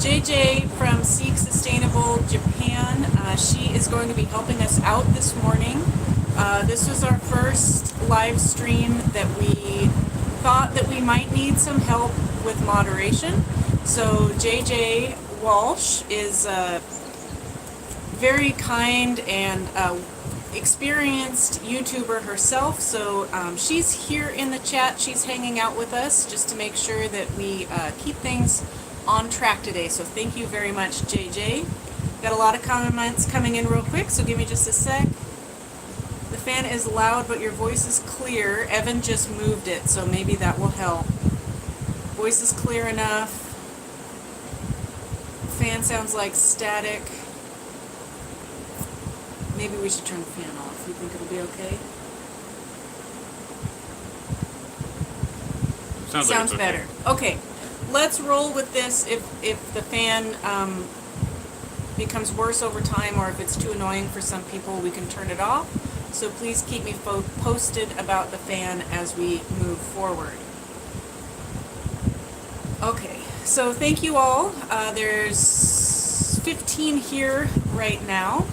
JJ from Seek Sustainable Japan. She is going to be helping us out this morning. This was our first live stream that we thought that we might need some help with moderation. So JJ Walsh is a very kind and experienced YouTuber herself, so she's here in the chat. She's hanging out with us just to make sure that we keep things on track today. So thank you very much, JJ. Got a lot of comments coming in real quick, so give me just a sec. The fan is loud, but your voice is clear. Evan just moved it, so maybe that will help. Voice is clear enough. Fan sounds like static. Maybe we should turn the fan off. You think it'll be okay? Sounds like better. Okay, let's roll with this. If the fan becomes worse over time, or if it's too annoying for some people, we can turn it off. So please keep me posted about the fan as we move forward. Okay, so thank you all. There's 15 here right now.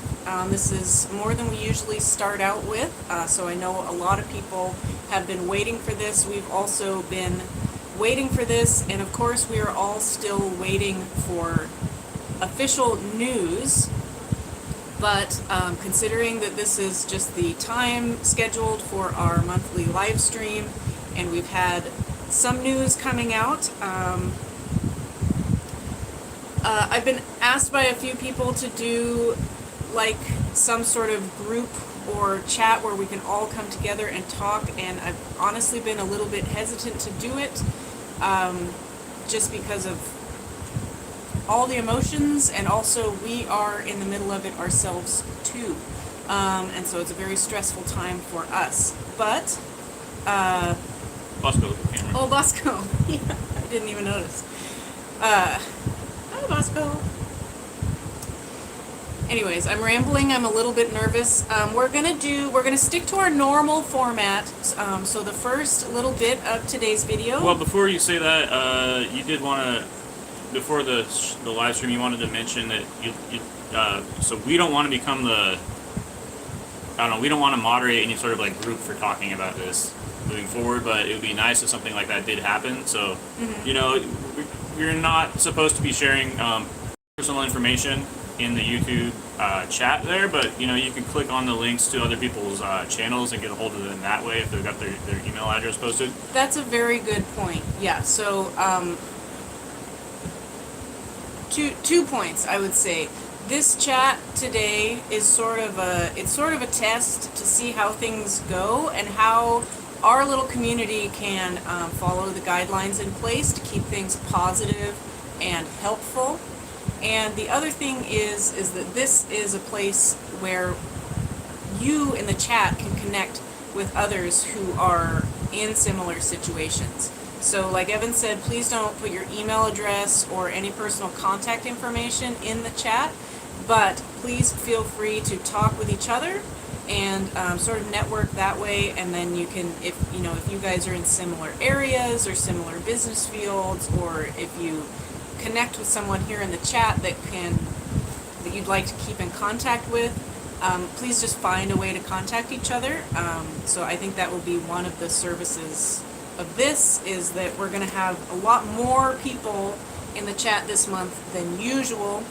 This is more than we usually start out with, so I know a lot of people have been waiting for this. We've also been waiting for this, and of course we are all still waiting for official news, but considering that this is just the time scheduled for our monthly live stream, and we've had some news coming out, I've been asked by a few people to do like some sort of group or chat where we can all come together and talk, and I've honestly been a little bit hesitant to do it just because of all the emotions, and also we are in the middle of it ourselves too, and so it's a very stressful time for us. But Bosco. Oh, Bosco. Yeah, I didn't even notice. Hi, Bosco. Anyways, I'm rambling. I'm a little bit nervous. We're gonna stick to our normal format. So the first little bit of today's video. Well, before you say that, you did want to, before the live stream, you wanted to mention that so we don't want to become the, I don't know, we don't want to moderate any sort of like group for talking about this moving forward. But it would be nice if something like that did happen. So, you know, we're not supposed to be sharing personal information in the YouTube chat there, but you know, you can click on the links to other people's channels and get a hold of them that way if they've got their email address posted. That's a very good point. Yeah, so two points I would say. This chat today is sort of a test to see how things go and how our little community can follow the guidelines in place to keep things positive and helpful. And the other thing is that this is a place where you in the chat can connect with others who are in similar situations. So like Evan said, please don't put your email address or any personal contact information in the chat, but please feel free to talk with each other and sort of network that way. And then you can, if you guys are in similar areas or similar business fields, or if you connect with someone here in the chat that you'd like to keep in contact with, please just find a way to contact each other. So I think that will be one of the services of this, is that we're going to have a lot more people in the chat this month than usual.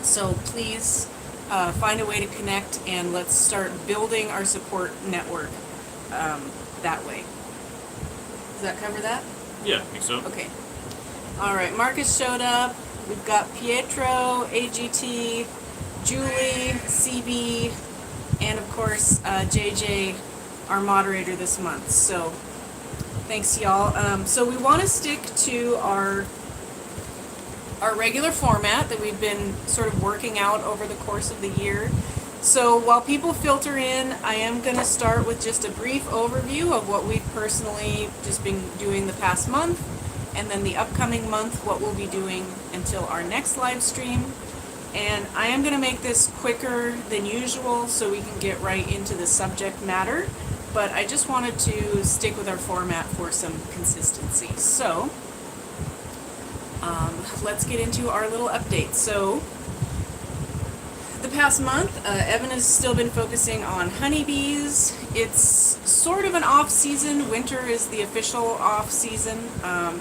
So please find a way to connect, and let's start building our support network that way. Does that cover that? Yeah, I think so. Okay. Alright, Marcus showed up. We've got Pietro, AGT, Julie, CB, and of course JJ, our moderator this month. So thanks y'all. So we want to stick to our regular format that we've been sort of working out over the course of the year. So while people filter in, I am going to start with just a brief overview of what we've personally just been doing the past month, and then the upcoming month, what we'll be doing until our next live stream. And I am going to make this quicker than usual so we can get right into the subject matter, but I just wanted to stick with our format for some consistency. So Let's get into our little update. So, the past month, Evan has still been focusing on honeybees. It's sort of an off-season. Winter is the official off-season,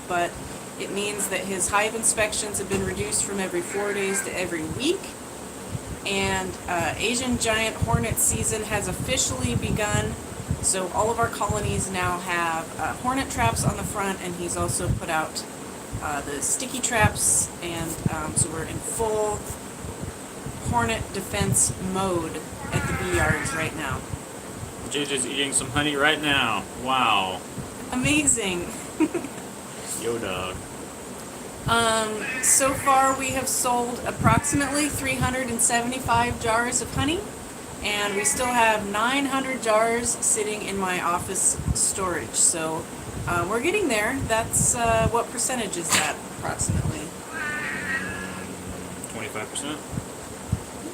but it means that his hive inspections have been reduced from every 4 days to every week. And Asian giant hornet season has officially begun. So all of our colonies now have hornet traps on the front, and he's also put out the sticky traps, and so we're in full hornet defense mode at the bee yards right now. JJ's eating some honey right now. Wow. Amazing. Yo, dog. So far we have sold approximately 375 jars of honey, and we still have 900 jars sitting in my office storage. So we're getting there. That's what percentage is that approximately? 25%?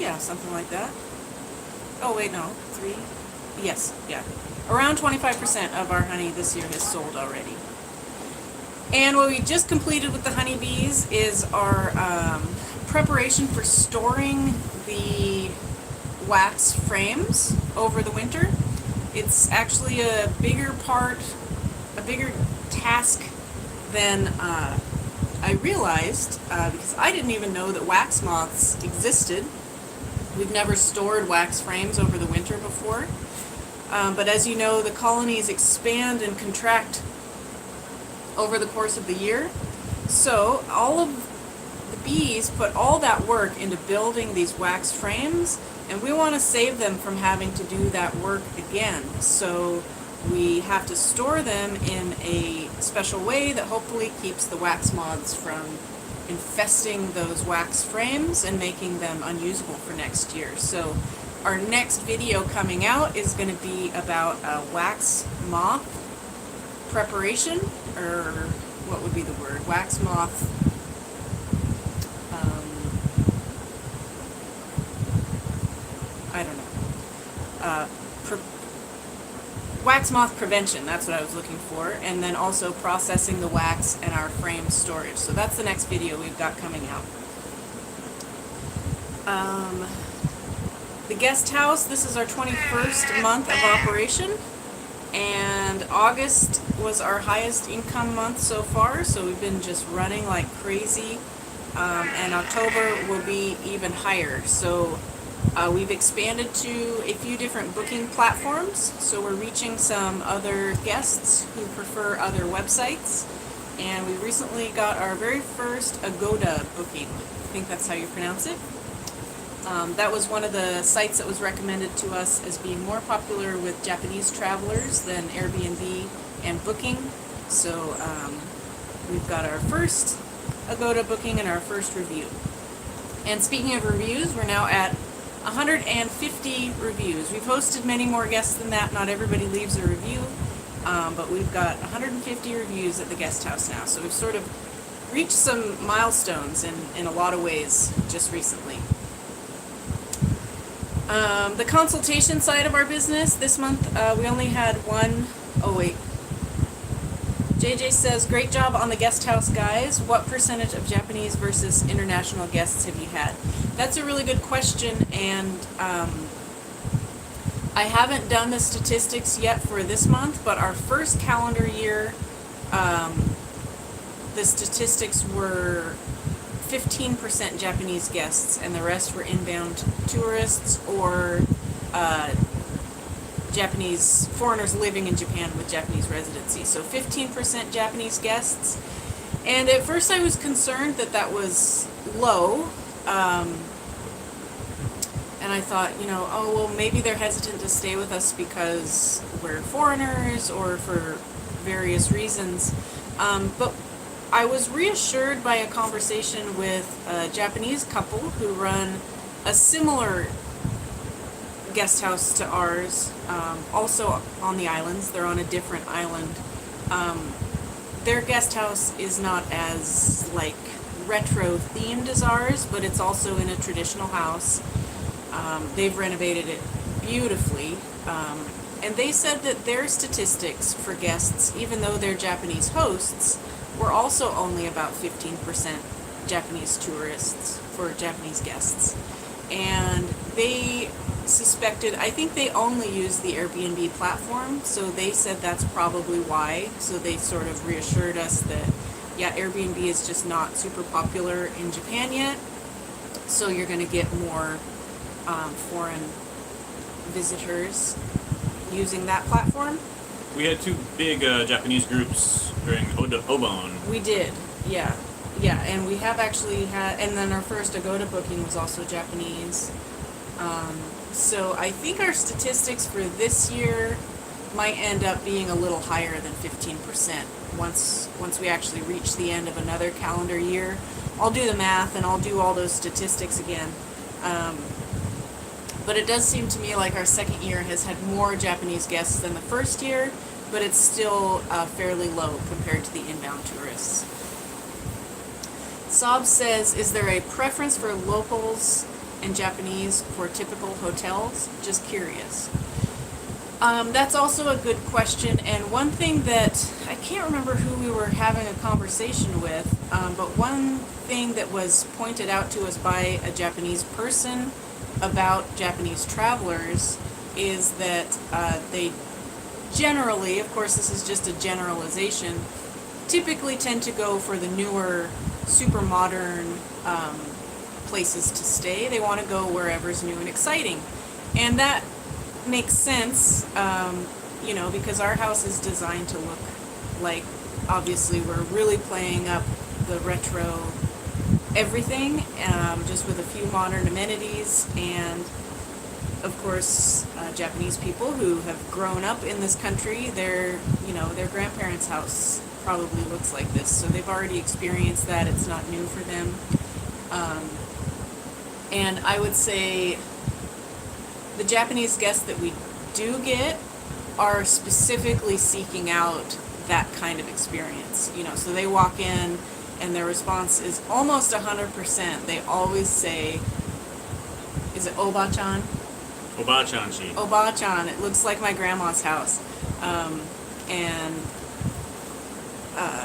Yeah, something like that. Oh wait, no, 3? Yes, yeah. Around 25% of our honey this year has sold already. And what we just completed with the honeybees is our preparation for storing the wax frames over the winter. It's actually a bigger task than I realized, because I didn't even know that wax moths existed. We've never stored wax frames over the winter before. But as you know, the colonies expand and contract over the course of the year. So all of the bees put all that work into building these wax frames, and we want to save them from having to do that work again. So we have to store them in a special way that hopefully keeps the wax moths from infesting those wax frames and making them unusable for next year. So our next video coming out is going to be about wax moth preparation, or what would be the word? Wax moth. I don't know. Wax moth prevention, that's what I was looking for, and then also processing the wax and our frame storage. So that's the next video we've got coming out. The guest house, this is our 21st month of operation, and August was our highest income month so far, so we've been just running like crazy, and October will be even higher. So we've expanded to a few different booking platforms, so we're reaching some other guests who prefer other websites, and we recently got our very first Agoda booking. I think that's how you pronounce it. That was one of the sites that was recommended to us as being more popular with Japanese travelers than Airbnb and Booking. So we've got our first Agoda booking and our first review. And speaking of reviews, we're now at 150 reviews. We've hosted many more guests than that. Not everybody leaves a review, but we've got 150 reviews at the guest house now. So we've sort of reached some milestones in a lot of ways just recently. The consultation side of our business, this month we only had one. Oh wait. JJ says, great job on the guest house, guys. What percentage of Japanese versus international guests have you had? That's a really good question, and I haven't done the statistics yet for this month, but our first calendar year, the statistics were 15% Japanese guests, and the rest were inbound tourists or Japanese foreigners living in Japan with Japanese residency. So 15% Japanese guests. And at first I was concerned that that was low. And I thought, oh, well, maybe they're hesitant to stay with us because we're foreigners or for various reasons. But I was reassured by a conversation with a Japanese couple who run a similar guest house to ours, also on the islands. They're on a different island. Their guest house is not as like retro themed as ours, but it's also in a traditional house. They've renovated it beautifully, and they said that their statistics for guests, even though they're Japanese hosts, we're also only about 15% Japanese tourists for Japanese guests. And they suspected, I think they only use the Airbnb platform, so they said that's probably why. So they sort of reassured us that, yeah, Airbnb is just not super popular in Japan yet, so you're going to get more foreign visitors using that platform. We had two big Japanese groups during Obon. We did, yeah. Yeah, and we have actually had, and then our first Agoda booking was also Japanese. So I think our statistics for this year might end up being a little higher than 15% once we actually reach the end of another calendar year. I'll do the math and I'll do all those statistics again. But it does seem to me like our second year has had more Japanese guests than the first year, but it's still fairly low compared to the inbound tourists. Saab says, is there a preference for locals and Japanese for typical hotels? Just curious. That's also a good question, and one thing that, I can't remember who we were having a conversation with, but one thing that was pointed out to us by a Japanese person about Japanese travelers is that they generally, of course this is just a generalization, typically tend to go for the newer, super modern places to stay. They want to go wherever's new and exciting. And that makes sense, because our house is designed to look like, obviously we're really playing up the retro everything, just with a few modern amenities, and of course Japanese people who have grown up in this country, their grandparents' house probably looks like this, so they've already experienced that. It's not new for them. And I would say the Japanese guests that we do get are specifically seeking out that kind of experience. So they walk in and their response is almost 100%. They always say, is it Oba-chan? Oba-chan-chi. Oba-chan, it looks like my grandma's house.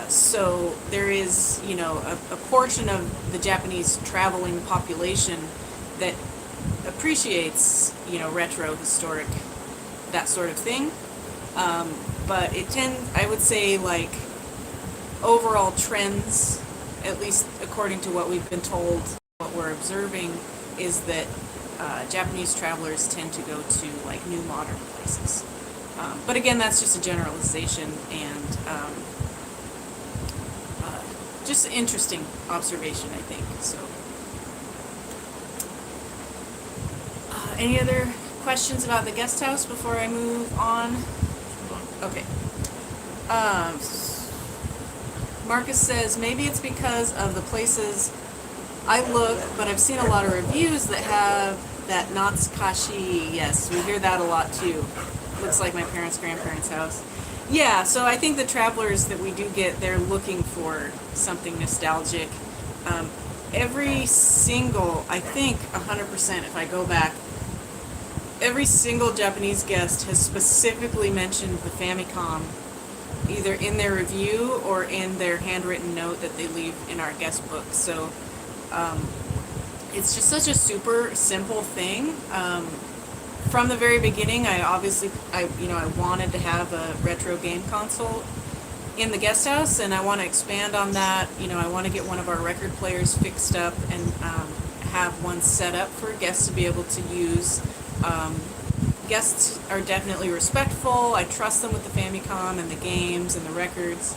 So there is, a portion of the Japanese traveling population that appreciates, retro, historic, that sort of thing. But I would say, like, overall trends, at least according to what we've been told, what we're observing, is that Japanese travelers tend to go to, like, new modern places. But again, that's just a generalization, and just an interesting observation, I think. So, any other questions about the guest house before I move on? Okay. Marcus says, maybe it's because of the places I look, but I've seen a lot of reviews that have that Natsukashi. Yes, we hear that a lot too. Looks like my parents' grandparents' house. Yeah, so I think the travelers that we do get, they're looking for something nostalgic. Every single, I think 100%, if I go back, every single Japanese guest has specifically mentioned the Famicom, either in their review or in their handwritten note that they leave in our guest book. So it's just such a super simple thing. From the very beginning, I wanted to have a retro game console in the guest house, and I want to expand on that. I want to get one of our record players fixed up and have one set up for guests to be able to use. Guests are definitely respectful. I trust them with the Famicom and the games and the records.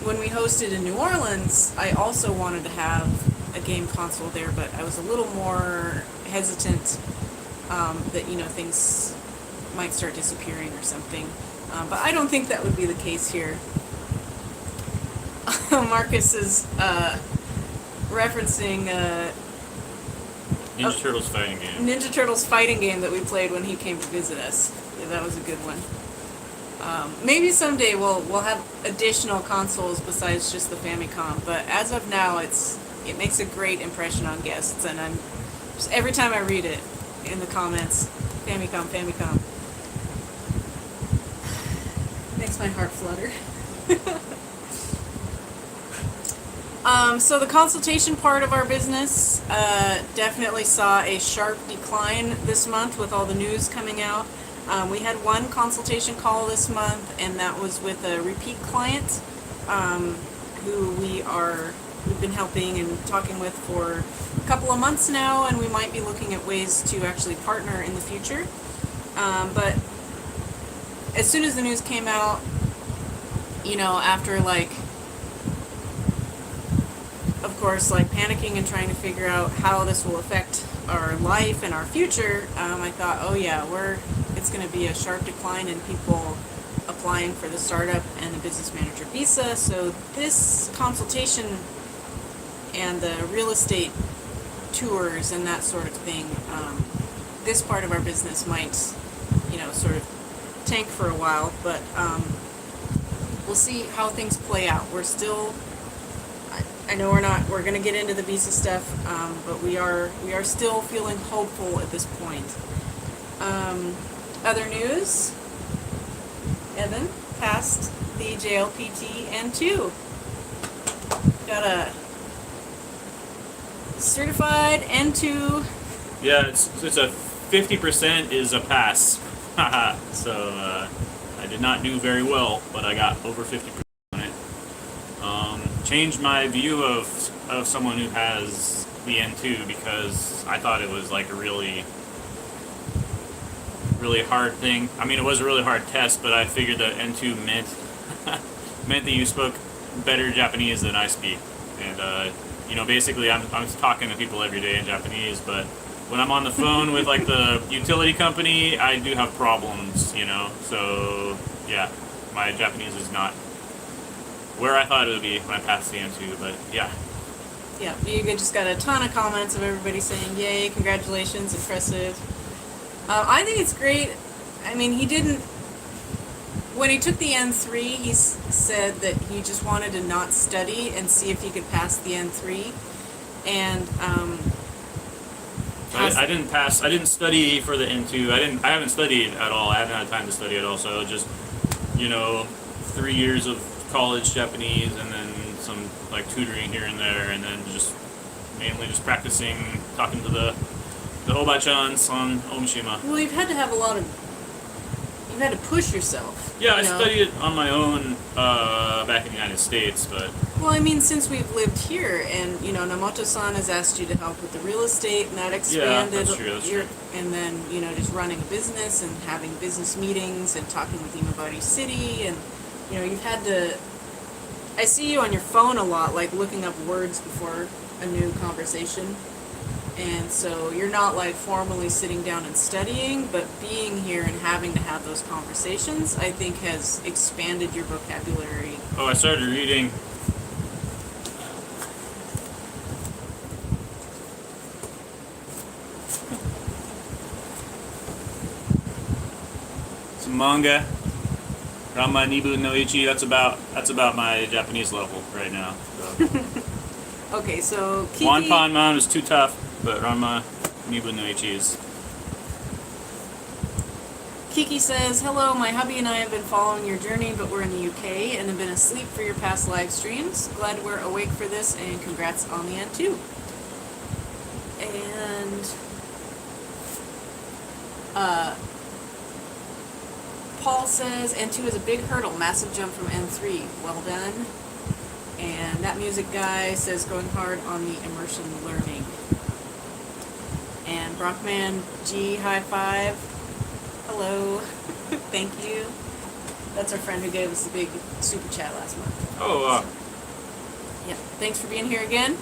When we hosted in New Orleans, I also wanted to have a game console there, but I was a little more hesitant that things might start disappearing or something. But I don't think that would be the case here. Marcus is referencing Ninja Turtles fighting game. Ninja Turtles fighting game that we played when he came to visit us. Yeah, that was a good one. Maybe someday we'll have additional consoles besides just the Famicom, but as of now, it makes a great impression on guests, and I'm just, every time I read it in the comments, Famicom, makes my heart flutter. So the consultation part of our business definitely saw a sharp decline this month with all the news coming out. We had one consultation call this month, and that was with a repeat client who we've been helping and talking with for a couple of months now, and we might be looking at ways to actually partner in the future. But as soon as the news came out, after of course, panicking and trying to figure out how this will affect our life and our future, I thought, oh yeah, it's going to be a sharp decline in people applying for the startup and the business manager visa. So this consultation and the real estate tours and that sort of thing, this part of our business might, sort of tank for a while, but we'll see how things play out. We're still, I know we're going to get into the visa stuff, but we are still feeling hopeful at this point. Other news, Evan passed the JLPT N2. Got a certified N2. Yeah, it's a 50% is a pass. So I did not do very well, but I got over 50% on it. Changed my view of someone who has the N2 because I thought it was like a really hard thing. I mean, it was a really hard test, but I figured that N2 meant that you spoke better Japanese than I speak. And basically, I'm talking to people every day in Japanese, but when I'm on the phone with the utility company, I do have problems. So yeah, my Japanese is not where I thought it would be when I passed the N2, but yeah. Yeah, you just got a ton of comments of everybody saying, yay, congratulations, impressive. I think it's great. I mean, when he took the N3, he said that he just wanted to not study and see if he could pass the N3. And, I didn't pass. I didn't study for the N2. I haven't studied at all. I haven't had time to study at all. So just, 3 years of college Japanese and then some tutoring here and there, and then mainly just practicing, talking to the Obachans on Ōmishima. Well, you've had to push yourself. Yeah, I studied it on my own back in the United States, but... Well, I mean, since we've lived here, and, Namoto-san has asked you to help with the real estate, and that expanded. Yeah, that's true. And then, just running a business and having business meetings and talking with Imabari City, and, you've had to... I see you on your phone a lot, looking up words before a new conversation. And so you're not formally sitting down and studying, but being here and having to have those conversations, I think, has expanded your vocabulary. Oh, I started reading. Some manga. Rama Nibu no Ichi. That's about my Japanese level right now. So. Okay, so Kiki... Wanpanman is too tough. But Rama Nibu no Ichi is. Kiki says, hello, my hubby and I have been following your journey, but we're in the UK and have been asleep for your past live streams. Glad we're awake for this, and congrats on the N2. And Paul says, N2 is a big hurdle, massive jump from N3. Well done. And that music guy says, going hard on the immersion learning. And Brockman G, high five. Hello. Thank you. That's our friend who gave us the big super chat last month. Oh, wow. Yeah, thanks for being here again.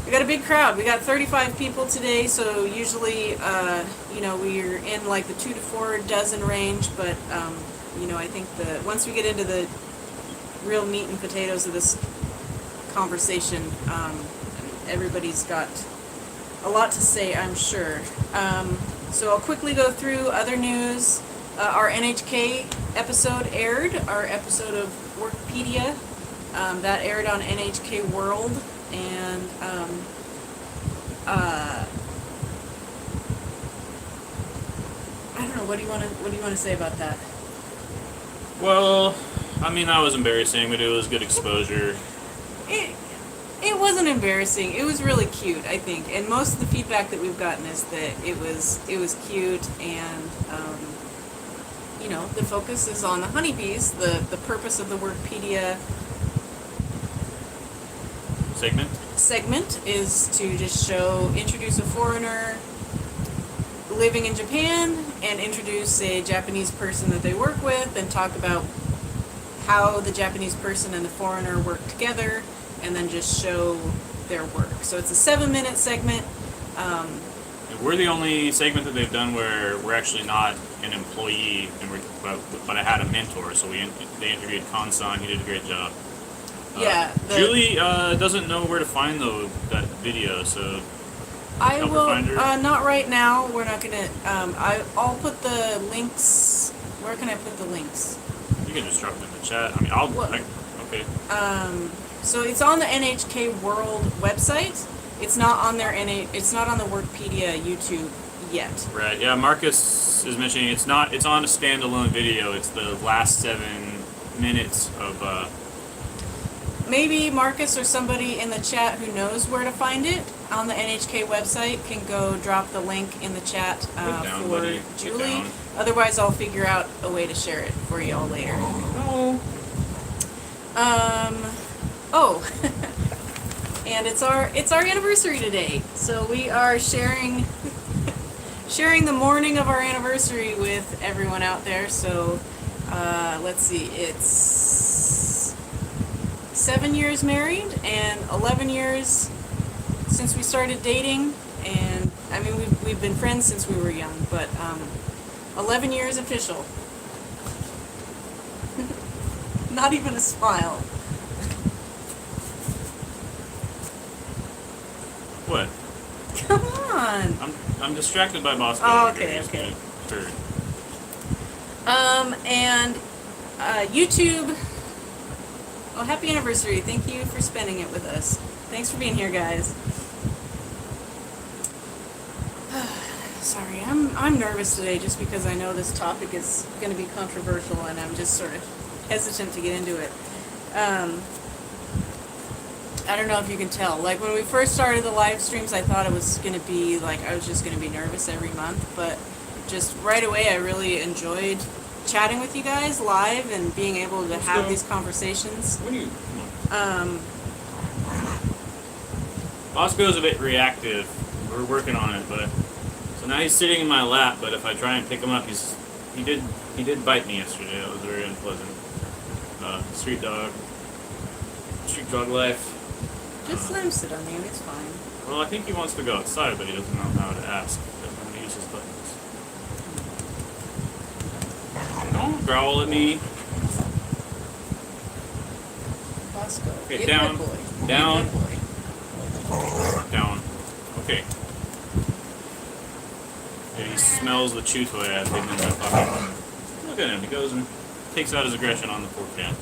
We got a big crowd. We got 35 people today, so usually, we're in the 2 to 4 dozen range, but, I think once we get into the real meat and potatoes of this conversation, everybody's got a lot to say, I'm sure. So I'll quickly go through other news. Our NHK episode aired, our episode of Workpedia. That aired on NHK World, and I don't know. What do you want to say about that? Well, I mean, that was embarrassing, but it was good exposure. wasn't embarrassing. It was really cute, I think. And most of the feedback that we've gotten is that it was cute, and you know, the focus is on the honeybees. The purpose of the Workpedia segment is to just introduce a foreigner living in Japan and introduce a Japanese person that they work with and talk about how the Japanese person and the foreigner work together, and then just show their work. So it's a 7-minute segment. We're the only segment that they've done where we're actually not an employee, and but I had a mentor, so they interviewed Kansan. He did a great job. Yeah. Julie doesn't know where to find that video, so I help her will. find her. Not right now. We're not gonna. I'll put the links. Where can I put the links? You can just drop them in the chat. I mean, okay. So it's on the NHK World website. It's not on It's not on the Workpedia YouTube yet. Right. Yeah. Marcus is mentioning it's not. It's on a standalone video. It's the last 7 minutes of. Maybe Marcus or somebody in the chat who knows where to find it on the NHK website can go drop the link in the chat for Julie. Otherwise, I'll figure out a way to share it for y'all later. Oh, and it's our anniversary today, so we are sharing the morning of our anniversary with everyone out there. So let's see, it's 7 years married and 11 years since we started dating, and I mean we've been friends since we were young, but 11 years official. Not even a smile. What? Come on. I'm distracted by Bosco. Oh, okay. Sure. And YouTube. Oh, happy anniversary. Thank you for spending it with us. Thanks for being here, guys. Sorry, I'm nervous today just because I know this topic is going to be controversial, and I'm just sort of hesitant to get into it. I don't know if you can tell. Like, when we first started the live streams, I thought it was going to be, like, I was just going to be nervous every month, but just right away I really enjoyed chatting with you guys live and being able to have these conversations. Bosco's a bit reactive. We're working on it, but so now he's sitting in my lap. But if I try and pick him up, he did bite me yesterday. That was very unpleasant. Street dog life. Just let him sit on you, it's fine. Well, I think he wants to go outside, but he doesn't know how to ask. He doesn't know how to use his buttons. Don't growl at me. Bosco. Okay, down. Good boy. Down. Good boy. Down. Okay. Yeah, he smells the chew toy I have hidden in my pocket. Look at him. He goes and takes out his aggression on the pork can.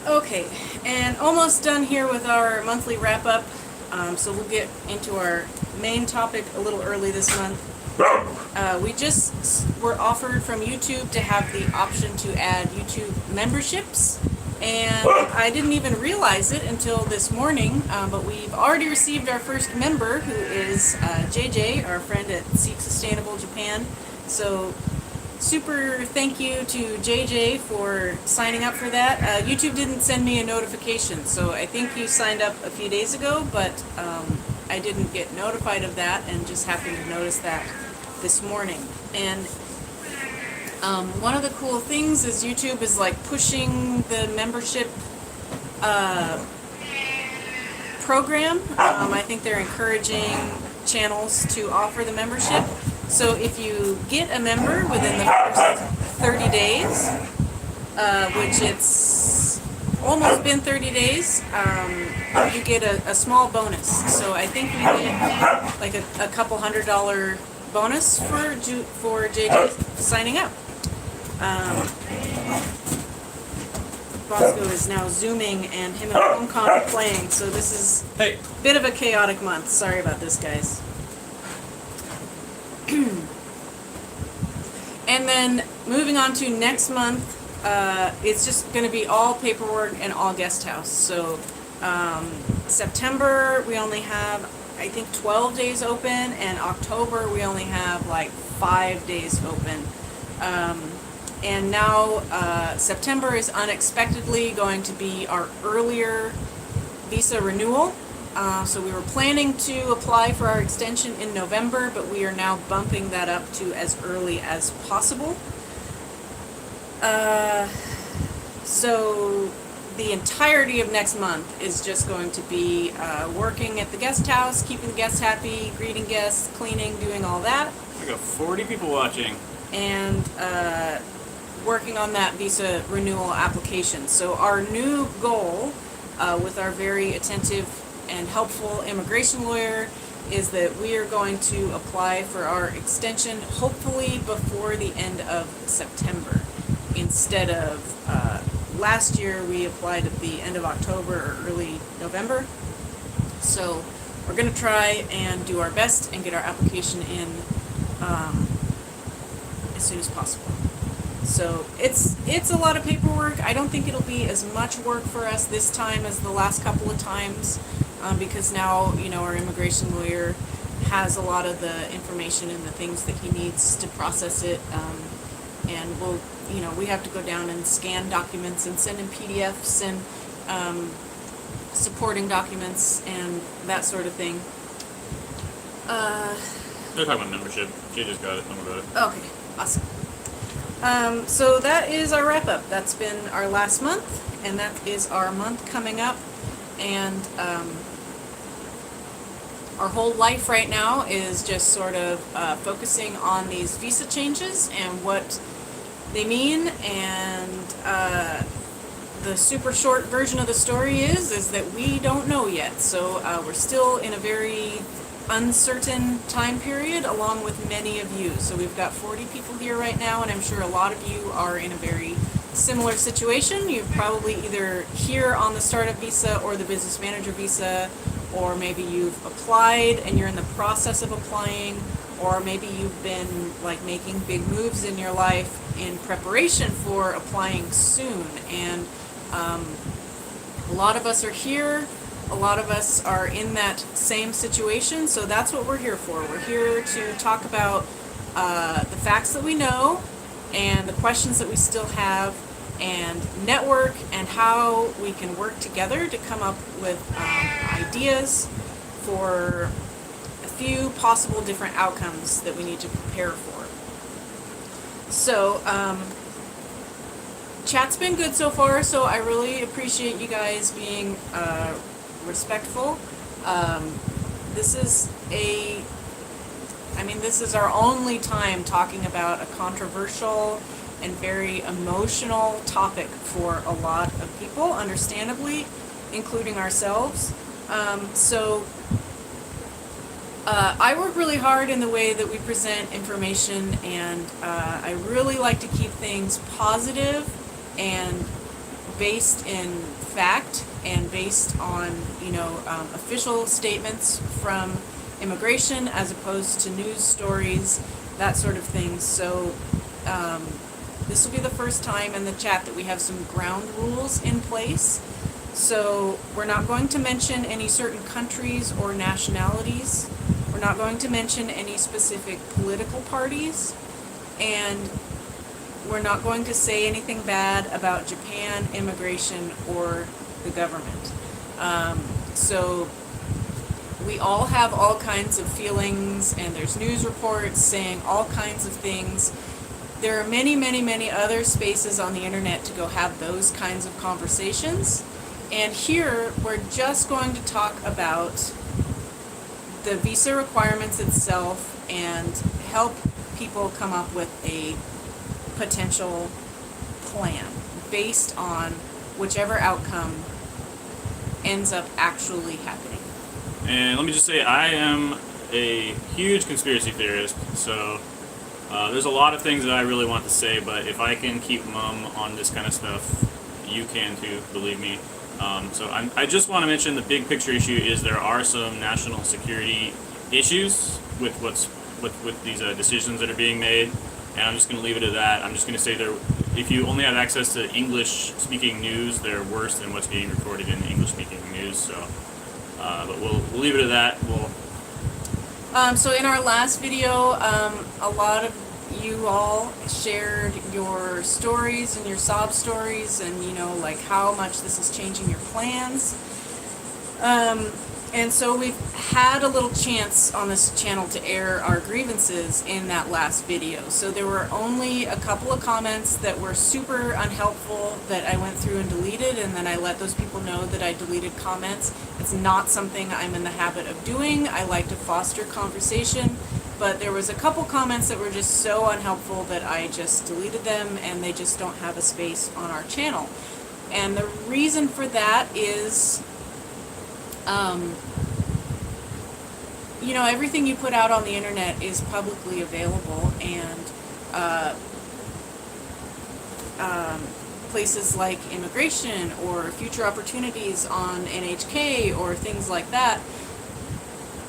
Okay, and almost done here with our monthly wrap-up. So we'll get into our main topic a little early this month. We just were offered from YouTube to have the option to add YouTube memberships, and I didn't even realize it until this morning, but we've already received our first member, who is JJ, our friend at Seek Sustainable Japan. So super thank you to JJ for signing up for that. YouTube didn't send me a notification, so I think you signed up a few days ago, but I didn't get notified of that and just happened to notice that this morning. And one of the cool things is YouTube is like pushing the membership program. I think they're encouraging channels to offer the membership. So if you get a member within the first 30 days, which it's almost been 30 days, you get a small bonus. So I think we get like a couple $100 bonus for JJ signing up. Bosco is now zooming and him and HomeCon are playing, so this is a bit of a chaotic month. Sorry about this, guys. And then moving on to next month, it's just going to be all paperwork and all guest house. So September we only have, I think, 12 days open, and October we only have like 5 days open. And now September is unexpectedly going to be our earlier visa renewal. So we were planning to apply for our extension in November, but we are now bumping that up to as early as possible. So the entirety of next month is just going to be working at the guest house, keeping the guests happy, greeting guests, cleaning, doing all that. We got 40 people watching. And working on that visa renewal application. So our new goal with our very attentive and helpful immigration lawyer is that we are going to apply for our extension hopefully before the end of September. Instead of last year we applied at the end of October or early November. So we're going to try and do our best and get our application in as soon as possible. So it's a lot of paperwork. I don't think it'll be as much work for us this time as the last couple of times, because now, you know, our immigration lawyer has a lot of the information and the things that he needs to process it, and we'll, you know, we have to go down and scan documents and send in PDFs and supporting documents and that sort of thing. They're talking about membership. She just got it. Don't worry about it. Okay, awesome. So that is our wrap up. That's been our last month, and that is our month coming up. And our whole life right now is just sort of focusing on these visa changes and what they mean. And the super short version of the story is that we don't know yet. So we're still in a very uncertain time period, along with many of you. So we've got 40 people here right now, and I'm sure a lot of you are in a very similar situation. You're probably either here on the startup visa or the business manager visa, or maybe you've applied and you're in the process of applying, or maybe you've been like making big moves in your life in preparation for applying soon. And a lot of us are here. A lot of us are in that same situation, so that's what we're here for. We're here to talk about the facts that we know and the questions that we still have, and network and how we can work together to come up with ideas for a few possible different outcomes that we need to prepare for. So, chat's been good so far, so I really appreciate you guys being respectful. This is our only time talking about a controversial and very emotional topic for a lot of people, understandably, including ourselves. I work really hard in the way that we present information, and I really like to keep things positive and based in fact and based on, you know, official statements from immigration as opposed to news stories, that sort of thing. So this will be the first time in the chat that we have some ground rules in place. So we're not going to mention any certain countries or nationalities. We're not going to mention any specific political parties. And we're not going to say anything bad about Japan, immigration, or the government. So we all have all kinds of feelings, and there's news reports saying all kinds of things. There are many, many, many other spaces on the internet to go have those kinds of conversations. And here, we're just going to talk about the visa requirements itself and help people come up with a potential plan based on whichever outcome ends up actually happening. And let me just say, I am a huge conspiracy theorist, so there's a lot of things that I really want to say, but if I can keep mum on this kind of stuff, you can too, believe me. I just want to mention the big picture issue is there are some national security issues with with these decisions that are being made, and I'm just going to leave it at that. I'm just going to say if you only have access to English-speaking news, they're worse than what's being reported in English-speaking news. unused. So, but we'll leave it at that. So in our last video, a lot of you all shared your stories and your sob stories, and like how much this is changing your plans. And so we've had a little chance on this channel to air our grievances in that last video. So there were only a couple of comments that were super unhelpful that I went through and deleted, and then I let those people know that I deleted comments. It's not something I'm in the habit of doing. I like to foster conversation, but there was a couple comments that were just so unhelpful that I just deleted them, and they just don't have a space on our channel. And the reason for that is everything you put out on the internet is publicly available, and places like immigration or future opportunities on NHK or things like that,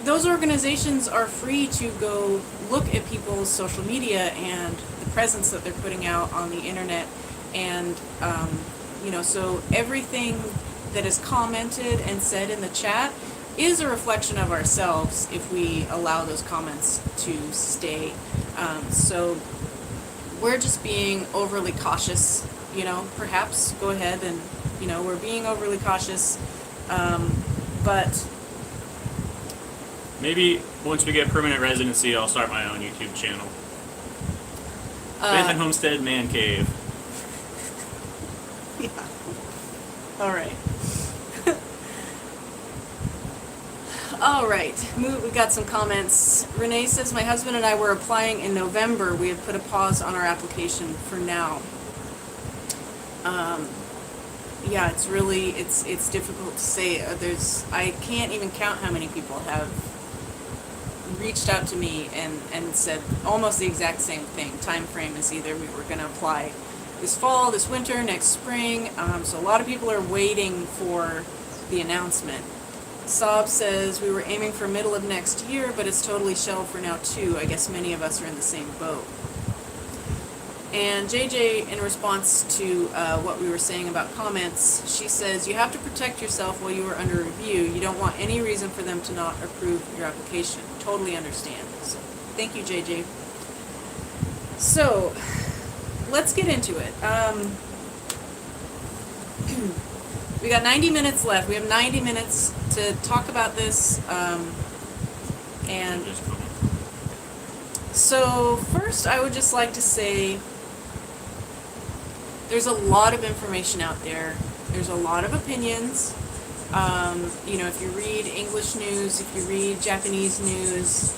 those organizations are free to go look at people's social media and the presence that they're putting out on the internet, and so everything that is commented and said in the chat is a reflection of ourselves if we allow those comments to stay. So we're just being overly cautious, perhaps go ahead and, we're being overly cautious, but Maybe once we get permanent residency, I'll start my own YouTube channel. Benton Homestead Man Cave. Yeah. All right. All right, we got some comments. Renee says, my husband and I were applying in November. We have put a pause on our application for now. Yeah, it's really, it's difficult to say. I can't even count how many people have reached out to me and said almost the exact same thing. Time frame is either we were going to apply this fall, this winter, next spring. So a lot of people are waiting for the announcement. Sob says, we were aiming for middle of next year, but it's totally shelved for now too. I guess many of us are in the same boat. And JJ, in response to what we were saying about comments, she says, you have to protect yourself while you are under review. You don't want any reason for them to not approve your application. Totally understand. So, thank you, JJ. So, let's get into it. We got 90 minutes left. We have 90 minutes to talk about this. And so first I would just like to say there's a lot of information out there. There's a lot of opinions. If you read English news, if you read Japanese news,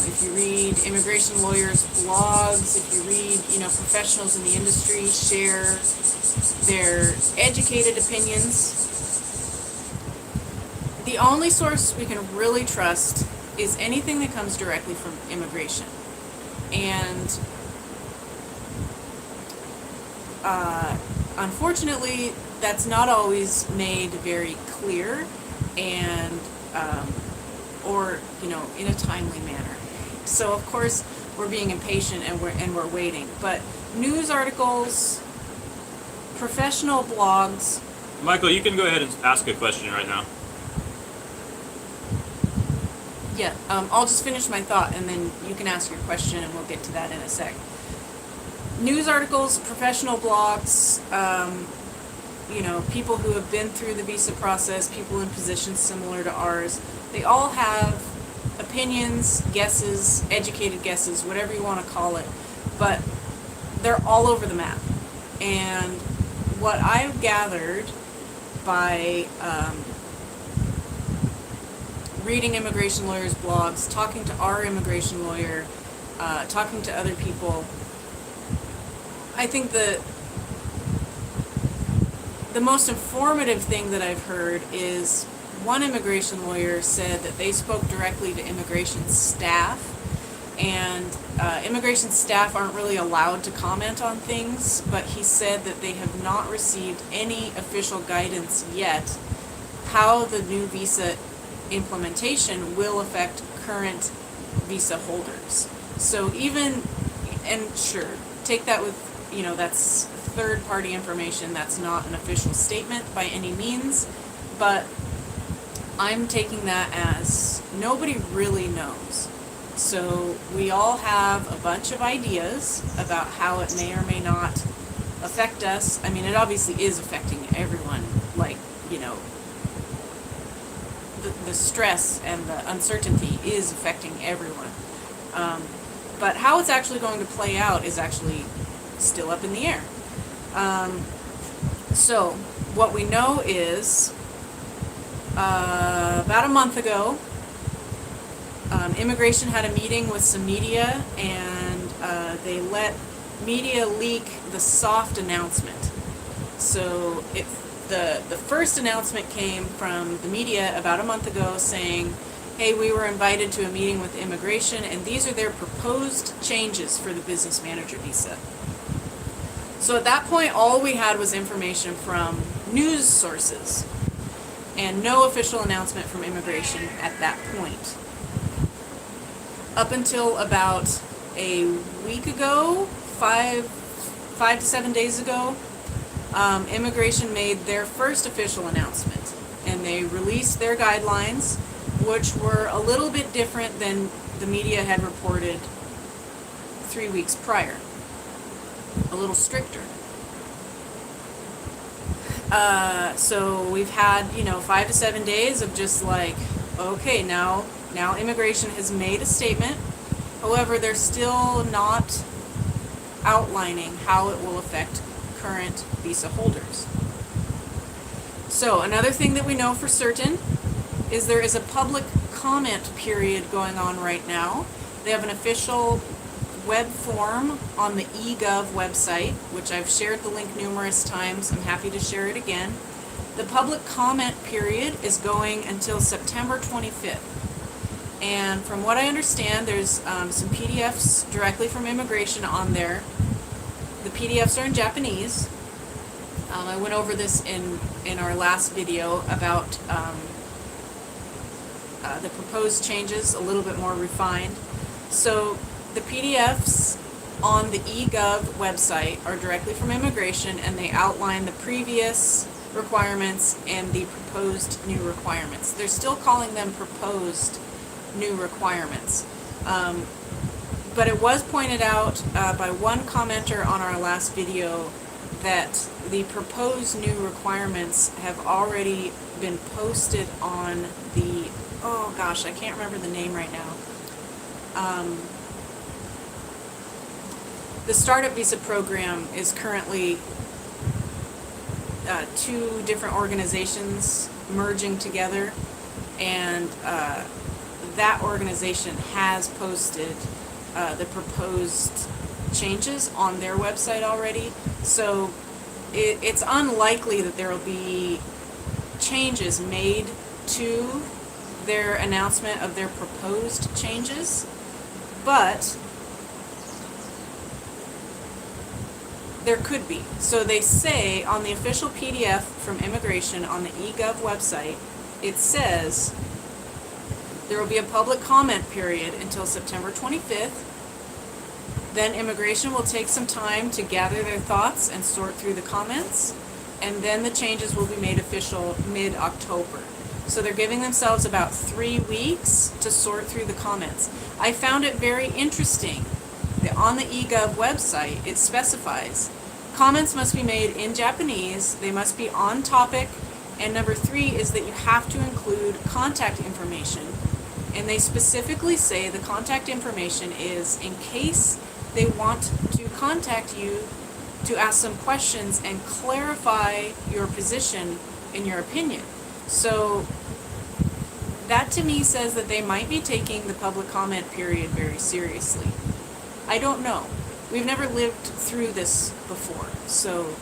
if you read immigration lawyers' blogs, if you read, professionals in the industry share their educated opinions, the only source we can really trust is anything that comes directly from immigration. And unfortunately, that's not always made very clear and or in a timely manner. So of course we're being impatient and we're waiting. But news articles, professional blogs. Michael, you can go ahead and ask a question right now. Yeah, I'll just finish my thought and then you can ask your question and we'll get to that in a sec. News articles, professional blogs, people who have been through the visa process, people in positions similar to ours, they all have opinions, guesses, educated guesses, whatever you want to call it, but they're all over the map. And what I've gathered by reading immigration lawyers' blogs, talking to our immigration lawyer, talking to other people, I think the most informative thing that I've heard is one immigration lawyer said that they spoke directly to immigration staff, and immigration staff aren't really allowed to comment on things, but he said that they have not received any official guidance yet how the new visa implementation will affect current visa holders. So sure, take that with, that's third-party information. That's not an official statement by any means, but I'm taking that as nobody really knows. So we all have a bunch of ideas about how it may or may not affect us. I mean, it obviously is affecting everyone, like, you know, the stress and the uncertainty is affecting everyone. But how it's actually going to play out is actually still up in the air. So what we know is about a month ago, immigration had a meeting with some media, and they let media leak the soft announcement. So the first announcement came from the media about a month ago saying, hey, we were invited to a meeting with immigration, and these are their proposed changes for the business manager visa. So at that point, all we had was information from news sources, and no official announcement from immigration at that point. Up until about a week ago, five to 7 days ago, immigration made their first official announcement, and they released their guidelines, which were a little bit different than the media had reported 3 weeks prior. A little stricter. So we've had, 5 to 7 days of just like, okay, now immigration has made a statement. However, they're still not outlining how it will affect current visa holders. So another thing that we know for certain is there is a public comment period going on right now. They have an official web form on the eGov website, which I've shared the link numerous times. I'm happy to share it again. The public comment period is going until September 25th. And from what I understand, there's some PDFs directly from immigration on there. The PDFs are in Japanese. I went over this in our last video about the proposed changes, a little bit more refined. So the PDFs on the eGov website are directly from immigration, and they outline the previous requirements and the proposed new requirements. They're still calling them proposed new requirements. But it was pointed out by one commenter on our last video that the proposed new requirements have already been posted on the, oh gosh, I can't remember the name right now. The Startup Visa Program is currently 2 different organizations merging together, and that organization has posted the proposed changes on their website already. So it's unlikely that there will be changes made to their announcement of their proposed changes, but there could be. So they say on the official PDF from immigration on the eGov website, it says there will be a public comment period until September 25th. Then immigration will take some time to gather their thoughts and sort through the comments, and then the changes will be made official mid-October. So they're giving themselves about 3 weeks to sort through the comments. I found it very interesting that on the eGov website it specifies comments must be made in Japanese, they must be on topic, and number 3 is that you have to include contact information. And they specifically say the contact information is in case they want to contact you to ask some questions and clarify your position in your opinion. So that to me says that they might be taking the public comment period very seriously. I don't know. We've never lived through this before, so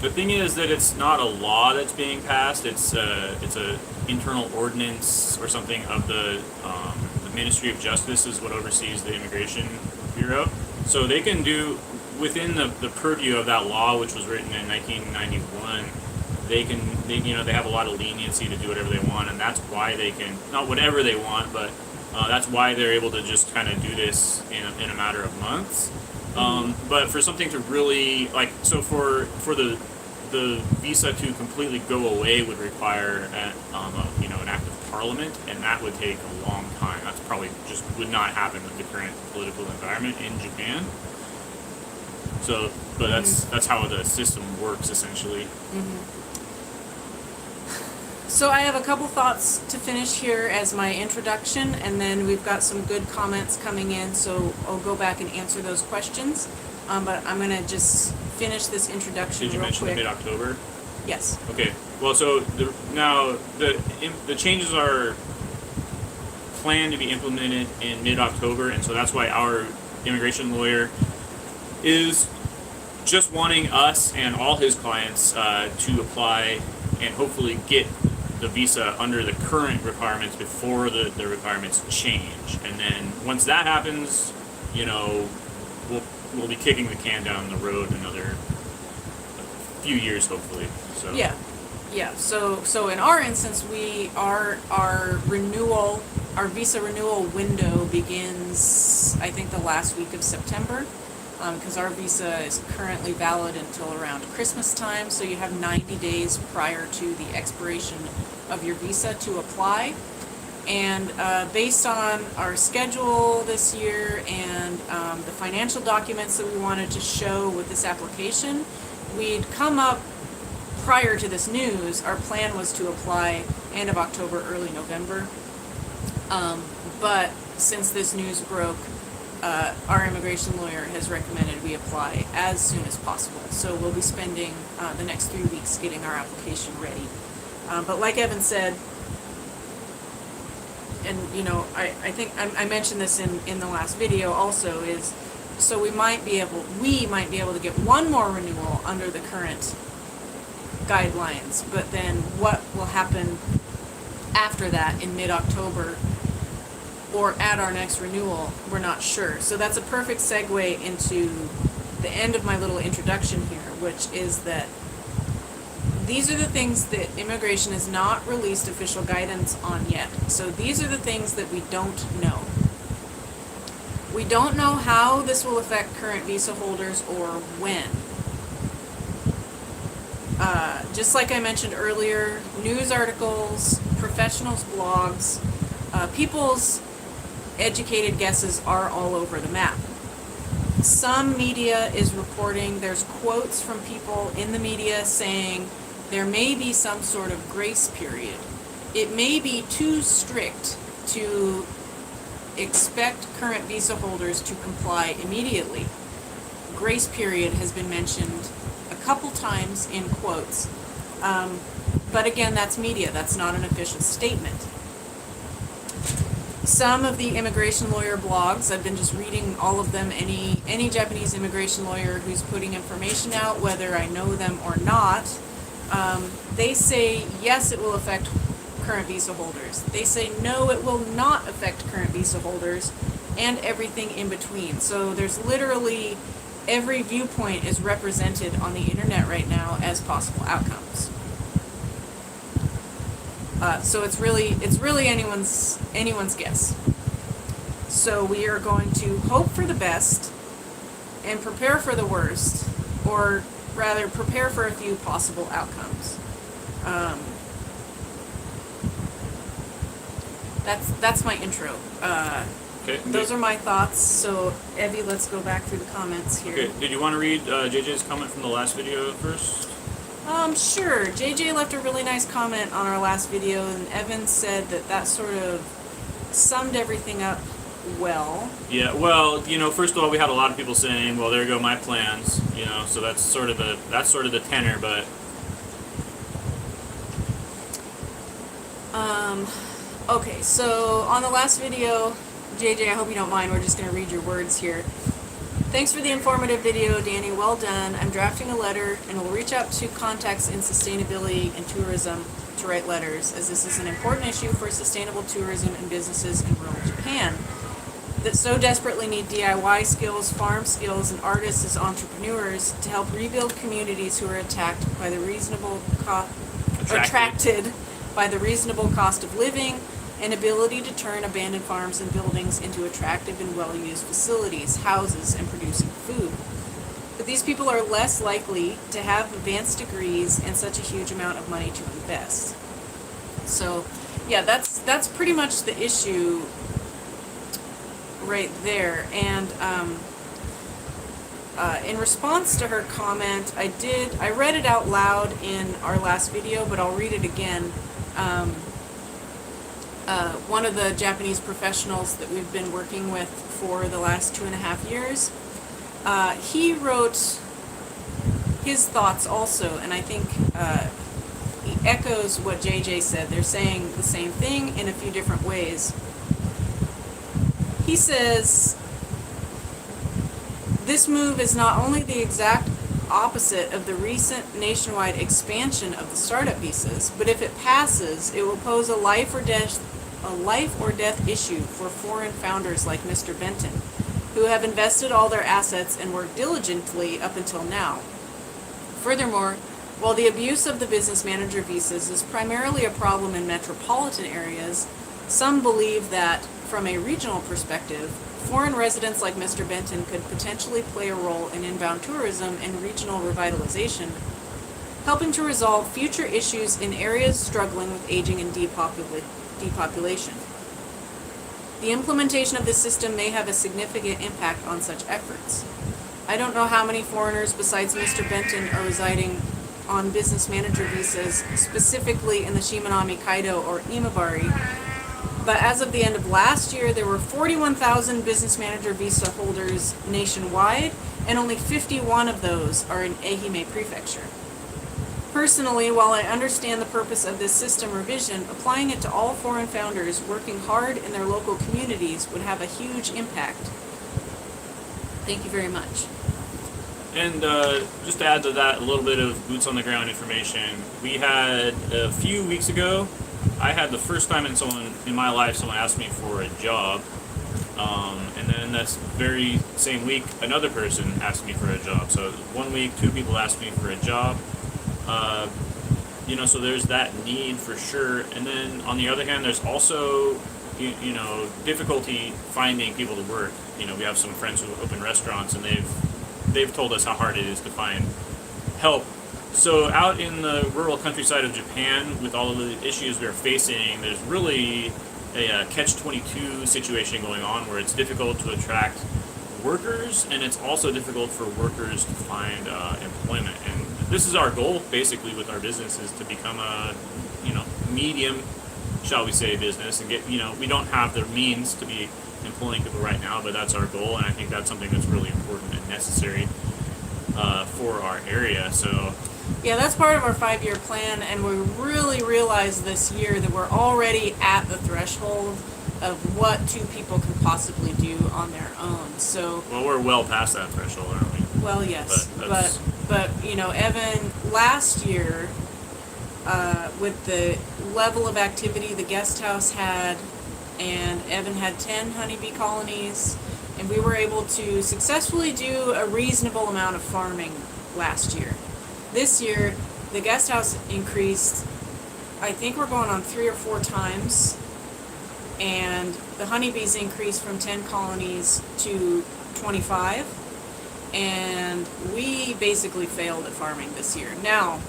the thing is that it's not a law that's being passed. It's a internal ordinance or something of the Ministry of Justice is what oversees the Immigration Bureau. So they can do within the purview of that law, which was written in 1991. They have a lot of leniency to do whatever they want, and that's why they can, not whatever they want, but that's why they're able to just kind of do this in a matter of months. But for something to really, like, so for the the visa to completely go away would require an act of parliament, and that would take a long time. That's probably just would not happen with the current political environment in Japan. So, but that's how the system works essentially. So I have a couple thoughts to finish here as my introduction, and then we've got some good comments coming in, so I'll go back and answer those questions. But I'm going to just finish this introduction real quick. Did you mention the mid-October? Yes. Okay. Well, so the changes are planned to be implemented in mid-October, and so that's why our immigration lawyer is just wanting us and all his clients to apply and hopefully get the visa under the current requirements before the requirements change. And then once that happens, we'll be kicking the can down the road another few years, hopefully. So yeah. So in our instance, our visa renewal window begins, I think, the last week of September, because our visa is currently valid until around Christmas time. So you have 90 days prior to the expiration of your visa to apply. And based on our schedule this year and the financial documents that we wanted to show with this application, we'd come up prior to this news. Our plan was to apply end of October, early November. But since this news broke, our immigration lawyer has recommended we apply as soon as possible. So we'll be spending the next 3 weeks getting our application ready. But like Evan said, and I think I mentioned this in the last video also, is so we might be able to get one more renewal under the current guidelines, but then what will happen after that in mid-October or at our next renewal, we're not sure. So that's a perfect segue into the end of my little introduction here, which is that these are the things that immigration has not released official guidance on yet. So these are the things that we don't know. We don't know how this will affect current visa holders or when. Just like I mentioned earlier, news articles, professionals' blogs, people's educated guesses are all over the map. Some media is reporting, there's quotes from people in the media saying there may be some sort of grace period. It may be too strict to expect current visa holders to comply immediately. Grace period has been mentioned a couple times in quotes. But again, that's media, that's not an official statement. Some of the immigration lawyer blogs, I've been just reading all of them, any Japanese immigration lawyer who's putting information out, whether I know them or not, they say yes, it will affect current visa holders. They say no, it will not affect current visa holders, and everything in between. So there's literally every viewpoint is represented on the internet right now as possible outcomes. So it's really anyone's guess. So we are going to hope for the best and prepare for the worst, or rather prepare for a few possible outcomes. That's my intro. Okay. Those are my thoughts. So Evie, let's go back through the comments here. Okay. Did you want to read JJ's comment from the last video first? Sure. JJ left a really nice comment on our last video, and Evan said that sort of summed everything up well. Yeah, well, first of all, we had a lot of people saying, well, there go my plans, so that's sort of the tenor, but okay, so on the last video, JJ, I hope you don't mind, we're just going to read your words here. Thanks for the informative video, Danny. Well done. I'm drafting a letter and will reach out to contacts in sustainability and tourism to write letters, as this is an important issue for sustainable tourism and businesses in rural Japan that so desperately need DIY skills, farm skills, and artists as entrepreneurs to help rebuild communities who are attracted by the reasonable cost of living and ability to turn abandoned farms and buildings into attractive and well-used facilities, houses, and producing food. The but these people are less likely to have advanced degrees and such a huge amount of money to invest. So, yeah, that's pretty much the issue right there. And in response to her comment, I read it out loud in our last video, but I'll read it again. One of the Japanese professionals that we've been working with for the last 2.5 years, he wrote his thoughts also, and I think he echoes what JJ said. They're saying the same thing in a few different ways. He says, this move is not only the exact opposite of the recent nationwide expansion of the startup visas, but if it passes, it will pose a life or death issue for foreign founders like Mr. Benton, who have invested all their assets and worked diligently up until now. Furthermore, while the abuse of the business manager visas is primarily a problem in metropolitan areas, some believe that, from a regional perspective, foreign residents like Mr. Benton could potentially play a role in inbound tourism and regional revitalization, helping to resolve future issues in areas struggling with aging and depopulation. The implementation of this system may have a significant impact on such efforts. I don't know how many foreigners besides Mr. Benton are residing on business manager visas, specifically in the Shimanami, Kaido, or Imabari, but as of the end of last year, there were 41,000 business manager visa holders nationwide, and only 51 of those are in Ehime Prefecture. Personally, while I understand the purpose of this system revision, applying it to all foreign founders working hard in their local communities would have a huge impact. Thank you very much. And just to add to that, a little bit of boots on the ground information. We had a few weeks ago, I had the first time in my life someone asked me for a job, and then that's very same week another person asked me for a job. So 1 week, 2 people asked me for a job. So there's that need for sure. And then on the other hand, there's also difficulty finding people to work. We have some friends who open restaurants, and they've told us how hard it is to find help. So out in the rural countryside of Japan, with all of the issues they're facing, there's really a catch-22 situation going on where it's difficult to attract workers, and it's also difficult for workers to find employment. And this is our goal, basically, with our business, is to become a medium, shall we say, business, and get we don't have the means to be employing people right now, but that's our goal, and I think that's something that's really important and necessary for our area. So. Yeah, that's part of our 5-year plan, and we really realized this year that we're already at the threshold of what 2 people can possibly do on their own. So. Well, we're well past that threshold, aren't we? Well, yes, but Evan, last year, with the level of activity the guest house had, and Evan had 10 honeybee colonies, and we were able to successfully do a reasonable amount of farming last year. This year, the guest house increased, I think we're going on 3 or 4 times, and the honeybees increased from 10 colonies to 25, and we basically failed at farming this year. Now,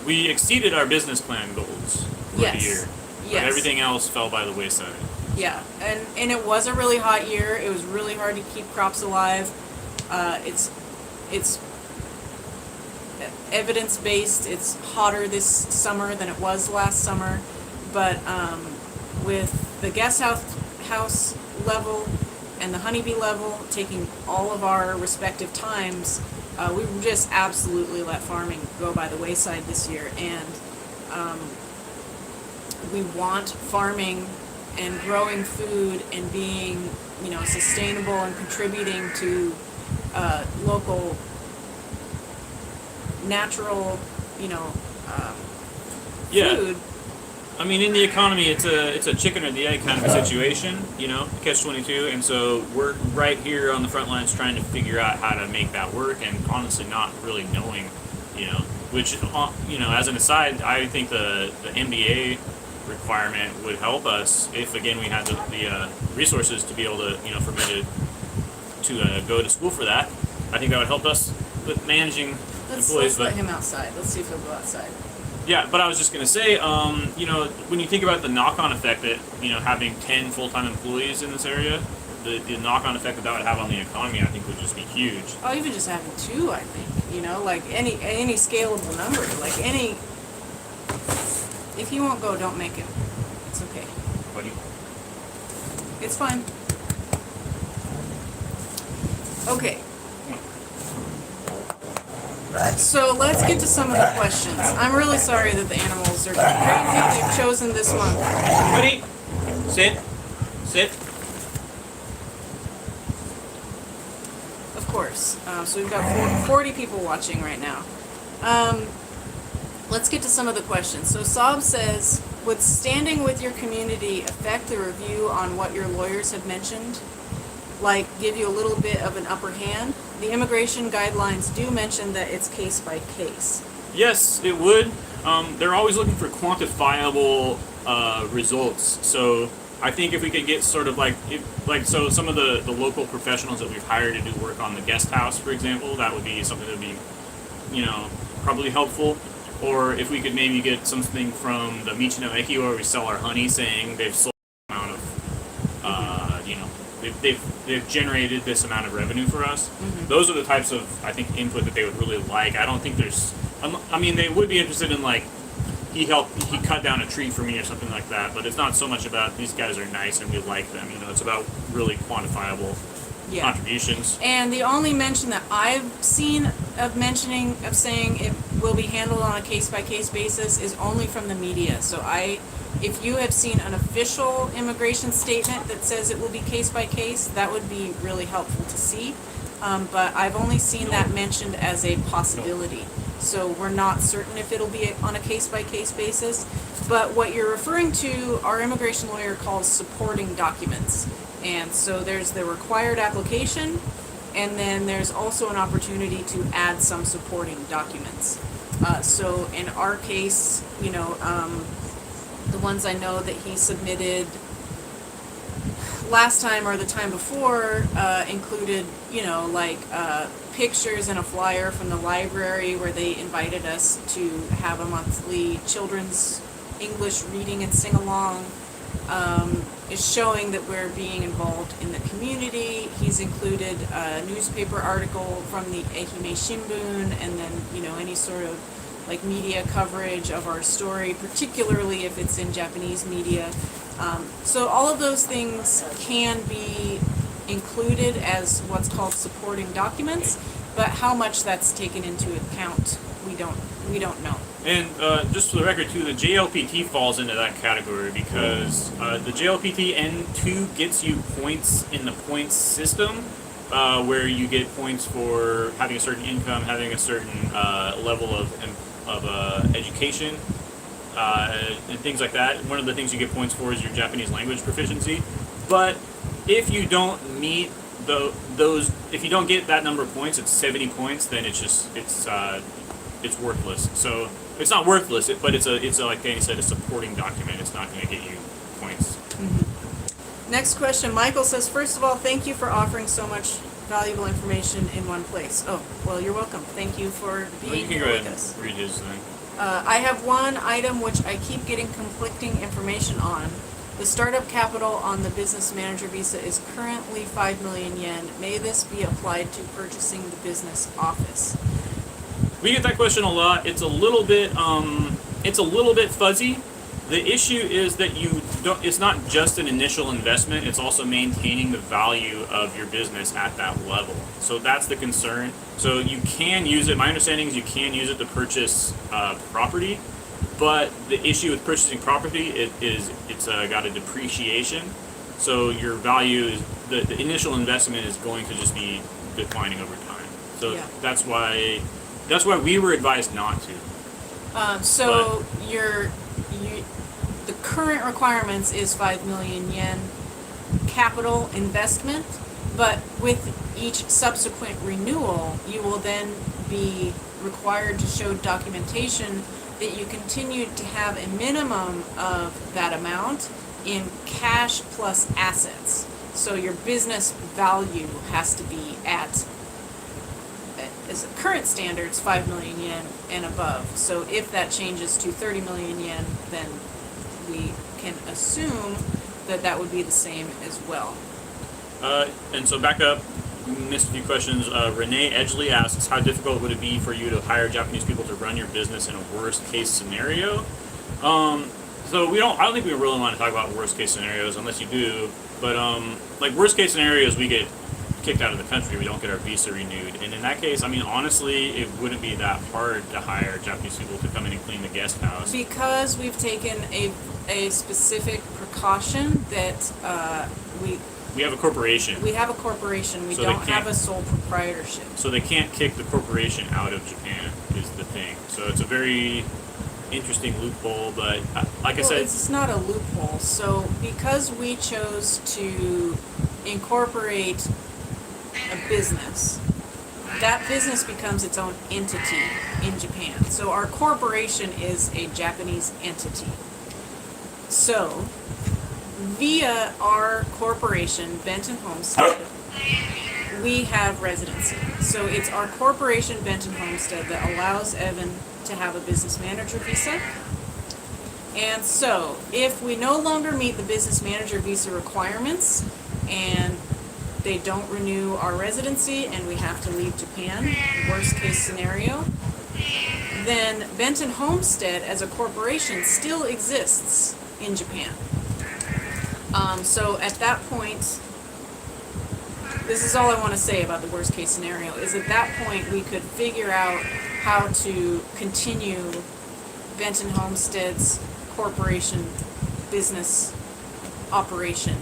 we exceeded our business plan goals for the year, but everything else fell by the wayside. Yeah, and it was a really hot year. It was really hard to keep crops alive. It's evidence-based. It's hotter this summer than it was last summer, but with the guest house level and the honeybee level taking all of our respective times, we just absolutely let farming go by the wayside this year, and we want farming and growing food and being sustainable and contributing to local natural food. I mean, in the economy, it's a chicken or the egg kind of a situation, catch-22, and so we're right here on the front lines trying to figure out how to make that work, and honestly not really knowing, which, as an aside, I think the MBA requirement would help us if, again, we had the resources to be able to, for me to go to school for that. I think that would help us with managing Let's employees. let him outside. Let's see if he'll go outside. Yeah, but I was just going to say, you know, when you think about the knock-on effect that, you know, having 10 full-time employees in this area, the knock-on effect that would have on the economy, I think, would just be huge. Oh, even just having 2, I think. You know, like any scalable number, like any. If he won't go, don't make him. It's okay. Buddy. It's fine. Okay. So let's get to some of the questions. I'm really sorry that the animals are crazy. They've chosen this month. Buddy, sit. Sit. Of course. So we've got 40 people watching right now. Let's get to some of the questions. So Saab says, would standing with your community affect the review on what your lawyers have mentioned? Like, give you a little bit of an upper hand? The immigration guidelines do mention that it's case by case. Yes, it would. They're always looking for quantifiable results. So I think if we could get sort of so some of the local professionals that we've hired to do work on the guest house, for example, that would be something that would be, you know, probably helpful. Or if we could maybe get something from the Michino Eki where we sell our honey, saying they've sold a amount of, you know, they've generated this amount of revenue for us. Mm-hmm. Those are the types of, I think, input that they would really like. I don't think there's, I mean, they would be interested in, like, he cut down a tree for me or something like that, but it's not so much about these guys are nice and we like them, you know, it's about really quantifiable contributions. And the only mention that I've seen of saying it will be handled on a case-by-case basis is only from the media. So if you have seen an official immigration statement that says it will be case-by-case, that would be really helpful to see. But I've only seen that mentioned as a possibility. So we're not certain if it'll be on a case-by-case basis. But what you're referring to, our immigration lawyer calls supporting documents. And so there's the required application, and then there's also an opportunity to add some supporting documents. So in our case, you know, the ones I know that he submitted last time or the time before included, you know, like pictures and a flyer from the library where they invited us to have a monthly children's English reading and sing-along. Is showing that we're being involved in the community. He's included a newspaper article from the Ehime Shimbun, and then, you know, any sort of like media coverage of our story, particularly if it's in Japanese media. So all of those things can be included as what's called supporting documents, but how much that's taken into account, we don't know. And just for the record, too, the JLPT falls into that category because the JLPT N2 gets you points in the points system, where you get points for having a certain income, having a certain level of education, and things like that. One of the things you get points for is your Japanese language proficiency. But if you don't meet if you don't get that number of points, it's 70 points, then it's worthless. So it's not worthless, but it's like Danny said, a supporting document. It's not going to get you points. Mm-hmm. Next question. Michael says, first of all, thank you for offering so much valuable information in one place. Oh, well, you're welcome. Thank you for being here with us. Read his thing. I have one item which I keep getting conflicting information on. The startup capital on the business manager visa is currently 5 million yen. May this be applied to purchasing the business office? We get that question a lot. It's a little bit fuzzy. The issue is that it's not just an initial investment, it's also maintaining the value of your business at that level. So that's the concern. So you can use it, my understanding is you can use it to purchase property, but the issue with purchasing property, it's got a depreciation. So your value is, the initial investment is going to just be declining over time. So Yeah. that's why we were advised not to. The current requirements is 5 million yen capital investment, but with each subsequent renewal, you will then be required to show documentation that you continue to have a minimum of that amount in cash plus assets. So your business value has to be at as current standards, 5 million yen and above. So if that changes to 30 million yen, then we can assume that that would be the same as well. And so back up, missed a few questions. Renee Edgley asks, how difficult would it be for you to hire Japanese people to run your business in a worst case scenario? So I don't think we really want to talk about worst case scenarios unless you do. But like worst case scenarios, we get kicked out of the country, we don't get our visa renewed. And in that case, I mean, honestly, it wouldn't be that hard to hire Japanese people to come in and clean the guest house. Because we've taken a specific precaution that we have a corporation. We have a corporation. We So don't they have can't- a sole proprietorship. So they can't kick the corporation out of Japan is the thing. So it's a very interesting loophole, but like I Well, said, it's not a loophole. So because we chose to incorporate a business, that business becomes its own entity in Japan. So our corporation is a Japanese entity. So via our corporation, Benton Homestead, we have residency. So it's our corporation, Benton Homestead, that allows Evan to have a business manager visa. And so if we no longer meet the business manager visa requirements and they don't renew our residency and we have to leave Japan, worst case scenario, then Benton Homestead as a corporation still exists in Japan. So at that point, this is all I want to say about the worst case scenario, is at that point we could figure out how to continue Benton Homestead's corporation business operation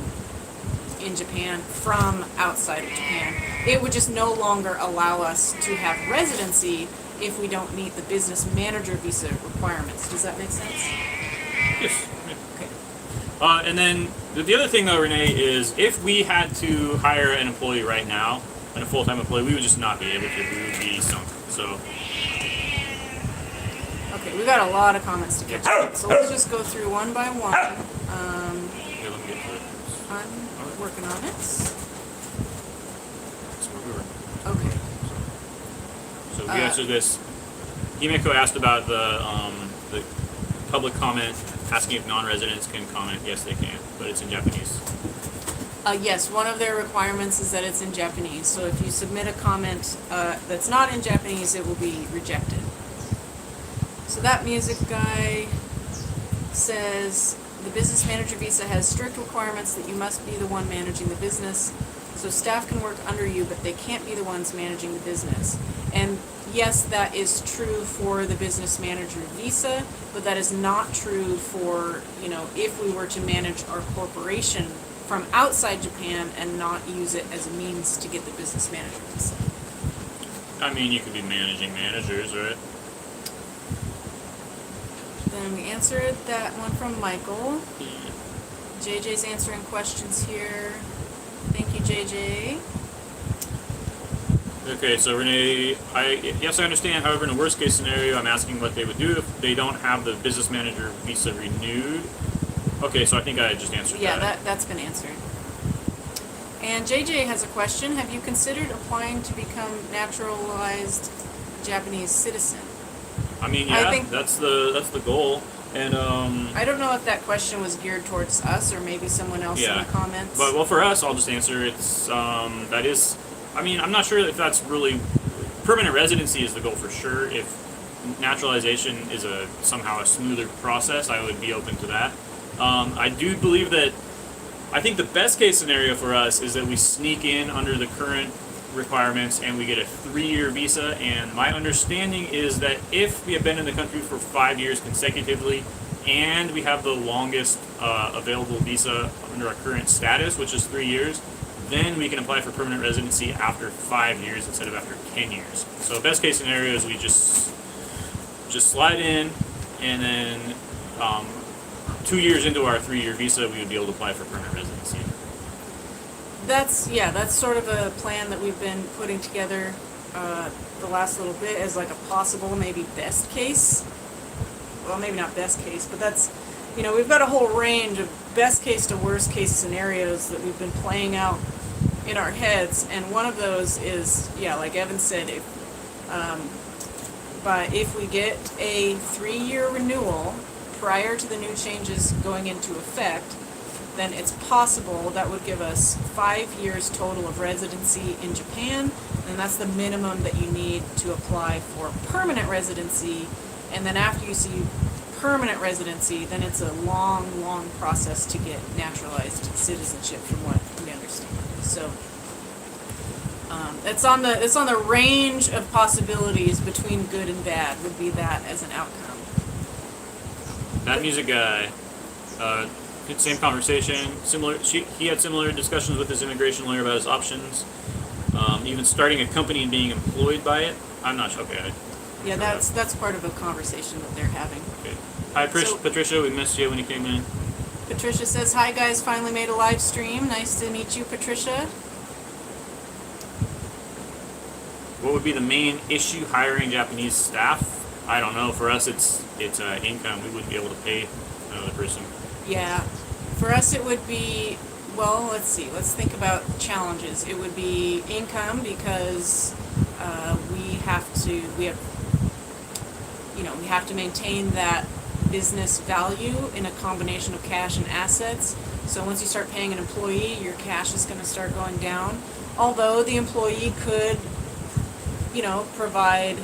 in Japan from outside of Japan. It would just no longer allow us to have residency if we don't meet the business manager visa requirements. Does that make sense? yes. Okay. And then the other thing though, Renee, is if we had to hire an employee right now, and a full-time employee, we would just not be able to. We would be sunk. So. Okay, we got a lot of comments to get to, so let's just go through one by one. Here, let me get to it. I'm working on it. That's where we were. Okay. So we answered this. Himeko asked about the public comment, asking if non-residents can comment. Yes, they can, but it's in Japanese. Yes, one of their requirements is that it's in Japanese. So if you submit a comment that's not in Japanese, it will be rejected. So that music guy says the business manager visa has strict requirements that you must be the one managing the business. So staff can work under you, but they can't be the ones managing the business. And yes, that is true for the business manager visa, but that is not true for, if we were to manage our corporation from outside Japan and not use it as a means to get the business manager visa. I mean, you could be managing managers, right? Then we answered that one from Michael. JJ's answering questions here. Thank you, JJ. Okay, so Renee, yes, I understand. However, in a worst case scenario, I'm asking what they would do if they don't have the business manager visa renewed. Okay, so I think I just answered that. Yeah, that's been answered. And JJ has a question. Have you considered applying to become naturalized Japanese citizen? I mean, I yeah, think- that's the goal. And I don't know if that question was geared towards us or maybe someone else in the comments. But well, for us, I'll just answer. It's that is. I mean, I'm not sure if that's really permanent residency is the goal for sure. If naturalization is somehow a smoother process, I would be open to that. I do believe that. I think the best case scenario for us is that we sneak in under the current requirements and we get a 3-year visa. And my understanding is that if we have been in the country for 5 years consecutively and we have the longest available visa under our current status, which is 3 years, then we can apply for permanent residency after 5 years instead of after 10 years. So best case scenario is we just slide in, and then 2 years into our 3-year visa, we would be able to apply for permanent residency. That's sort of a plan that we've been putting together the last little bit as like a possible, maybe best case. Well, maybe not best case, but that's, we've got a whole range of best case to worst case scenarios that we've been playing out in our heads. And one of those is, like Evan said, But if we get a 3-year renewal prior to the new changes going into effect, then it's possible that would give us 5 years total of residency in Japan, and that's the minimum that you need to apply for permanent residency. And then after you see permanent residency, then it's a long, long process to get naturalized citizenship, from what we understand. So it's on the range of possibilities between good and bad, would be that as an outcome. That music guy, same conversation. He had similar discussions with his immigration lawyer about his options. Even starting a company and being employed by it. I'm not sure. Okay. Yeah, that's part of a conversation that they're having. Okay. Hi, Patricia. We missed you when you came in. Patricia says, "Hi guys, finally made a live stream. Nice to meet you, Patricia." What would be the main issue hiring Japanese staff? I don't know. For us, it's income. We wouldn't be able to pay another person. Yeah, for us it would be, well, let's see. Let's think about challenges. It would be income because we have to maintain that business value in a combination of cash and assets. So once you start paying an employee, your cash is going to start going down. Although the employee could, provide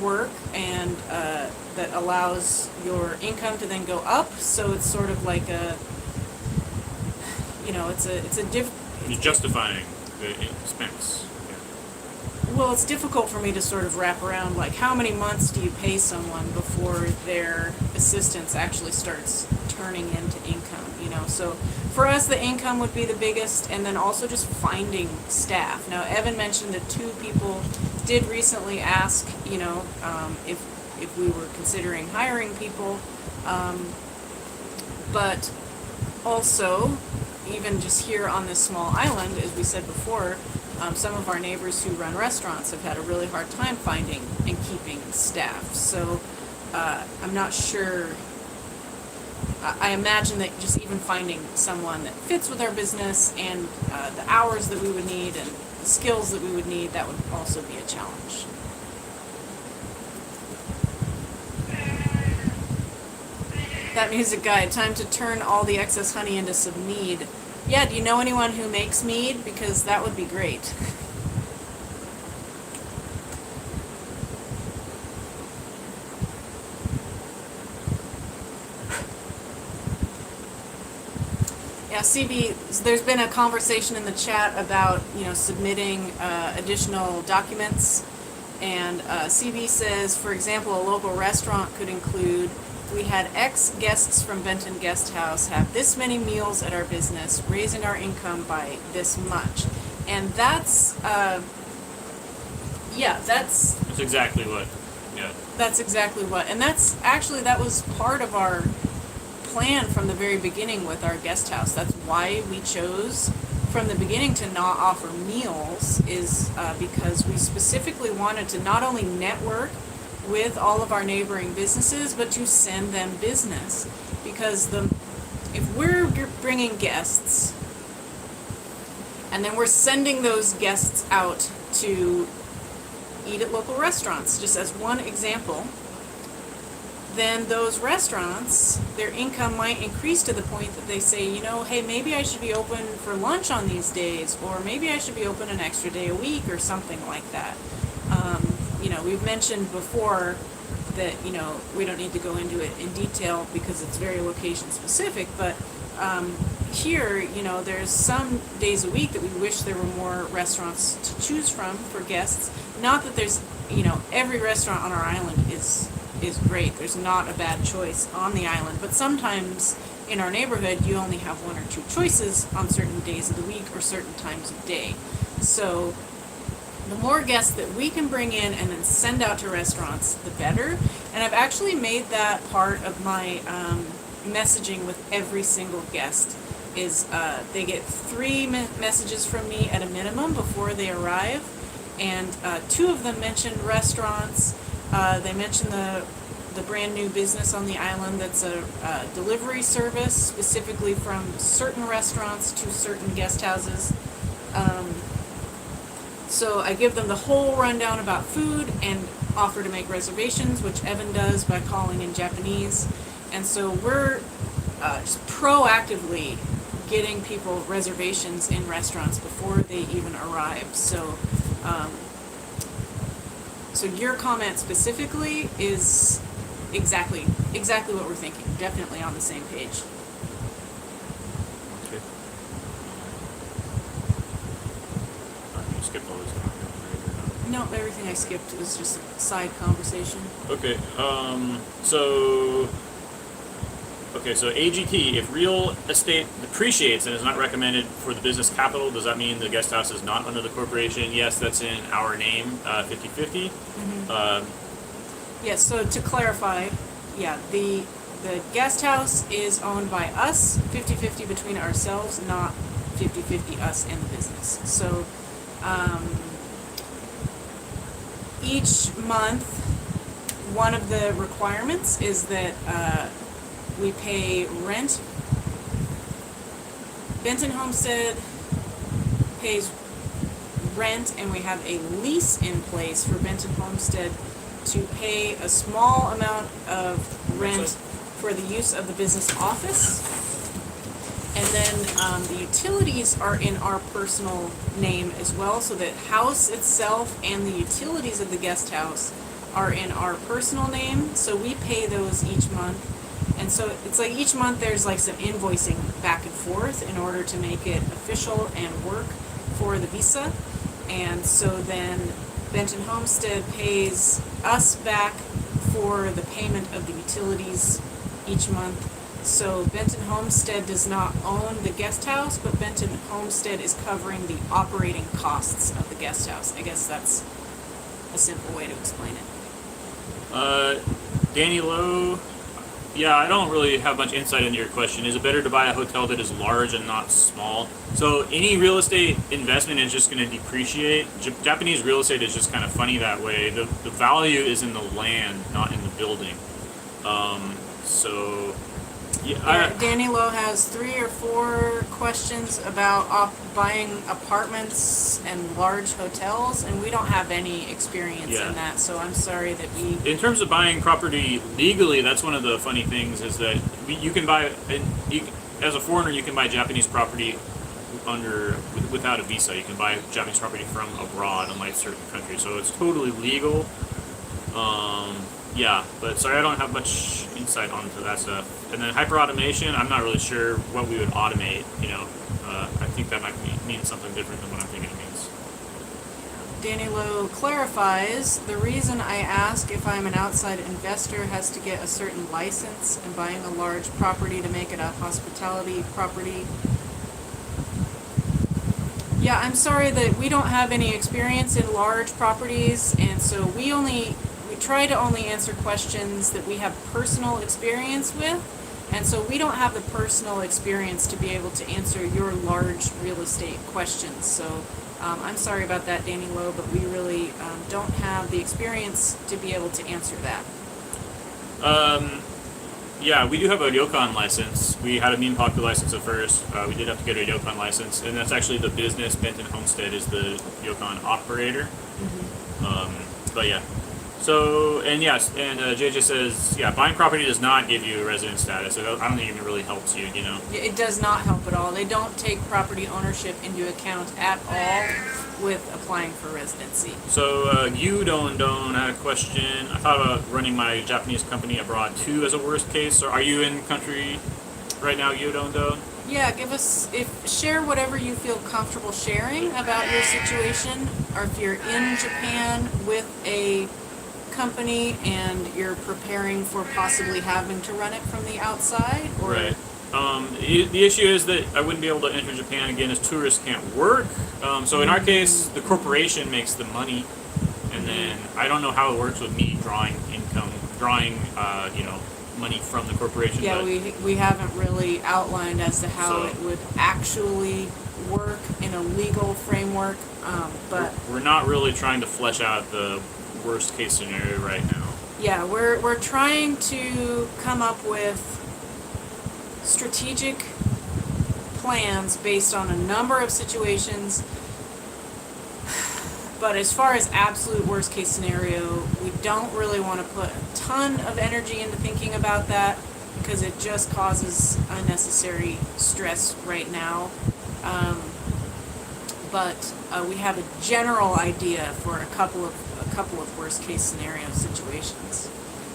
work and that allows your income to then go up. So it's sort of like You're justifying the expense. Well, it's difficult for me to sort of wrap around, like, how many months do you pay someone before their assistance actually starts turning into income, So for us, the income would be the biggest, and then also just finding staff. Now, Evan mentioned that 2 people did recently ask, if we were considering hiring people, but also, even just here on this small island, as we said before, some of our neighbors who run restaurants have had a really hard time finding and keeping staff. So I'm not sure. I imagine that just even finding someone that fits with our business and the hours that we would need and the skills that we would need, that would also be a challenge. That music guide, time to turn all the excess honey into some mead. Yeah, do you know anyone who makes mead? Because that would be great. Yeah, CB, there's been a conversation in the chat about, submitting additional documents. And CB says, for example, a local restaurant could include, we had X guests from Benton Guesthouse have this many meals at our business, raising our income by this much. And that's, That's exactly what, That's exactly what. And that was part of our plan from the very beginning with our guest house. That's why we chose from the beginning to not offer meals, is because we specifically wanted to not only network with all of our neighboring businesses, but to send them business. Because if we're bringing guests, and then we're sending those guests out to eat at local restaurants, just as one example, then those restaurants, their income might increase to the point that they say, hey, maybe I should be open for lunch on these days, or maybe I should be open an extra day a week, or something like that. We've mentioned before that, we don't need to go into it in detail because it's very location specific, but here, there's some days a week that we wish there were more restaurants to choose from for guests. Not that there's, every restaurant on our island is great. There's not a bad choice on the island, but sometimes in our neighborhood you only have 1 or 2 choices on certain days of the week or certain times of day. So the more guests that we can bring in and then send out to restaurants, the better. And I've actually made that part of my messaging with every single guest, is they get 3 messages from me at a minimum before they arrive, and 2 of them mention restaurants. They mention the brand new business on the island that's a delivery service specifically from certain restaurants to certain guest houses. So so I give them the whole rundown about food and offer to make reservations, which Evan does by calling in Japanese. And so we're just proactively getting people reservations in restaurants before they even arrive. So, so your comment specifically is exactly what we're thinking. Definitely on the same page. Okay. You skipped all this. No, everything I skipped was just a side conversation. Okay. So AGT, if real estate depreciates and is not recommended for the business capital, does that mean the guest house is not under the corporation? Yes, that's in our name, 50/50. Yes, so to clarify, yeah, the guest house is owned by us, 50/50 between ourselves, not 50/50 us and the business. So each month, one of the requirements is that we pay rent. Benton Homestead pays rent, and we have a lease in place for Benton Homestead to pay a small amount of rent for the use of the business office. And then the utilities are in our personal name as well, so the house itself and the utilities of the guest house are in our personal name, so we pay those each month. And so it's like each month there's like some invoicing back and forth in order to make it official and work for the visa. And so then Benton Homestead pays us back for the payment of the utilities each month. So Benton Homestead does not own the guest house, but Benton Homestead is covering the operating costs of the guest house. I guess that's a simple way to explain it. Danny Lowe, yeah, I don't really have much insight into your question. Is it better to buy a hotel that is large and not small? So any real estate investment is just going to depreciate. Japanese real estate is just kind of funny that way. The value is in the land, not in the building. Danny Lowe has 3 or 4 questions about buying apartments and large hotels, and we don't have any experience in that, so I'm sorry that we... In terms of buying property legally, that's one of the funny things, is that you can buy, as a foreigner, you can buy Japanese property without a visa. You can buy Japanese property from abroad, unlike certain countries, so it's totally legal. Yeah, but sorry, I don't have much insight onto that stuff. And then hyper-automation, I'm not really sure what we would automate, I think that might mean something different than what I'm thinking it means. Danny Lowe clarifies, the reason I ask if I'm an outside investor has to get a certain license, and buying a large property to make it a hospitality property. Yeah, I'm sorry that we don't have any experience in large properties, and so we try to only answer questions that we have personal experience with, and so we don't have the personal experience to be able to answer your large real estate questions. So I'm sorry about that, Danny Lowe, but we really don't have the experience to be able to answer that. Yeah, we do have a ryokan license. We had a Minpaku license at first. We did have to get a ryokan license, and that's actually the business. Benton Homestead is the ryokan operator. But yeah. So, and yes, and JJ says, yeah, buying property does not give you a resident status. So I don't think it really helps you, Yeah, it does not help at all. They don't take property ownership into account at all with applying for residency. So, you don't had a question. I thought about running my Japanese company abroad too as a worst case. So are you in country right now, you don't? Yeah, share whatever you feel comfortable sharing about your situation, or if you're in Japan with a company and you're preparing for possibly having to run it from the outside, or... Right. The issue is that I wouldn't be able to enter Japan again as tourists can't work. So in our case, the corporation makes the money, and then I don't know how it works with me drawing money from the corporation. Yeah, we haven't really outlined as to how it would actually work in a legal framework, but we're not really trying to flesh out the worst case scenario right now. Yeah, we're trying to come up with strategic plans based on a number of situations, But as far as absolute worst case scenario, we don't really want to put a ton of energy into thinking about that because it just causes unnecessary stress right now. But we have a general idea for a couple of worst case scenario situations.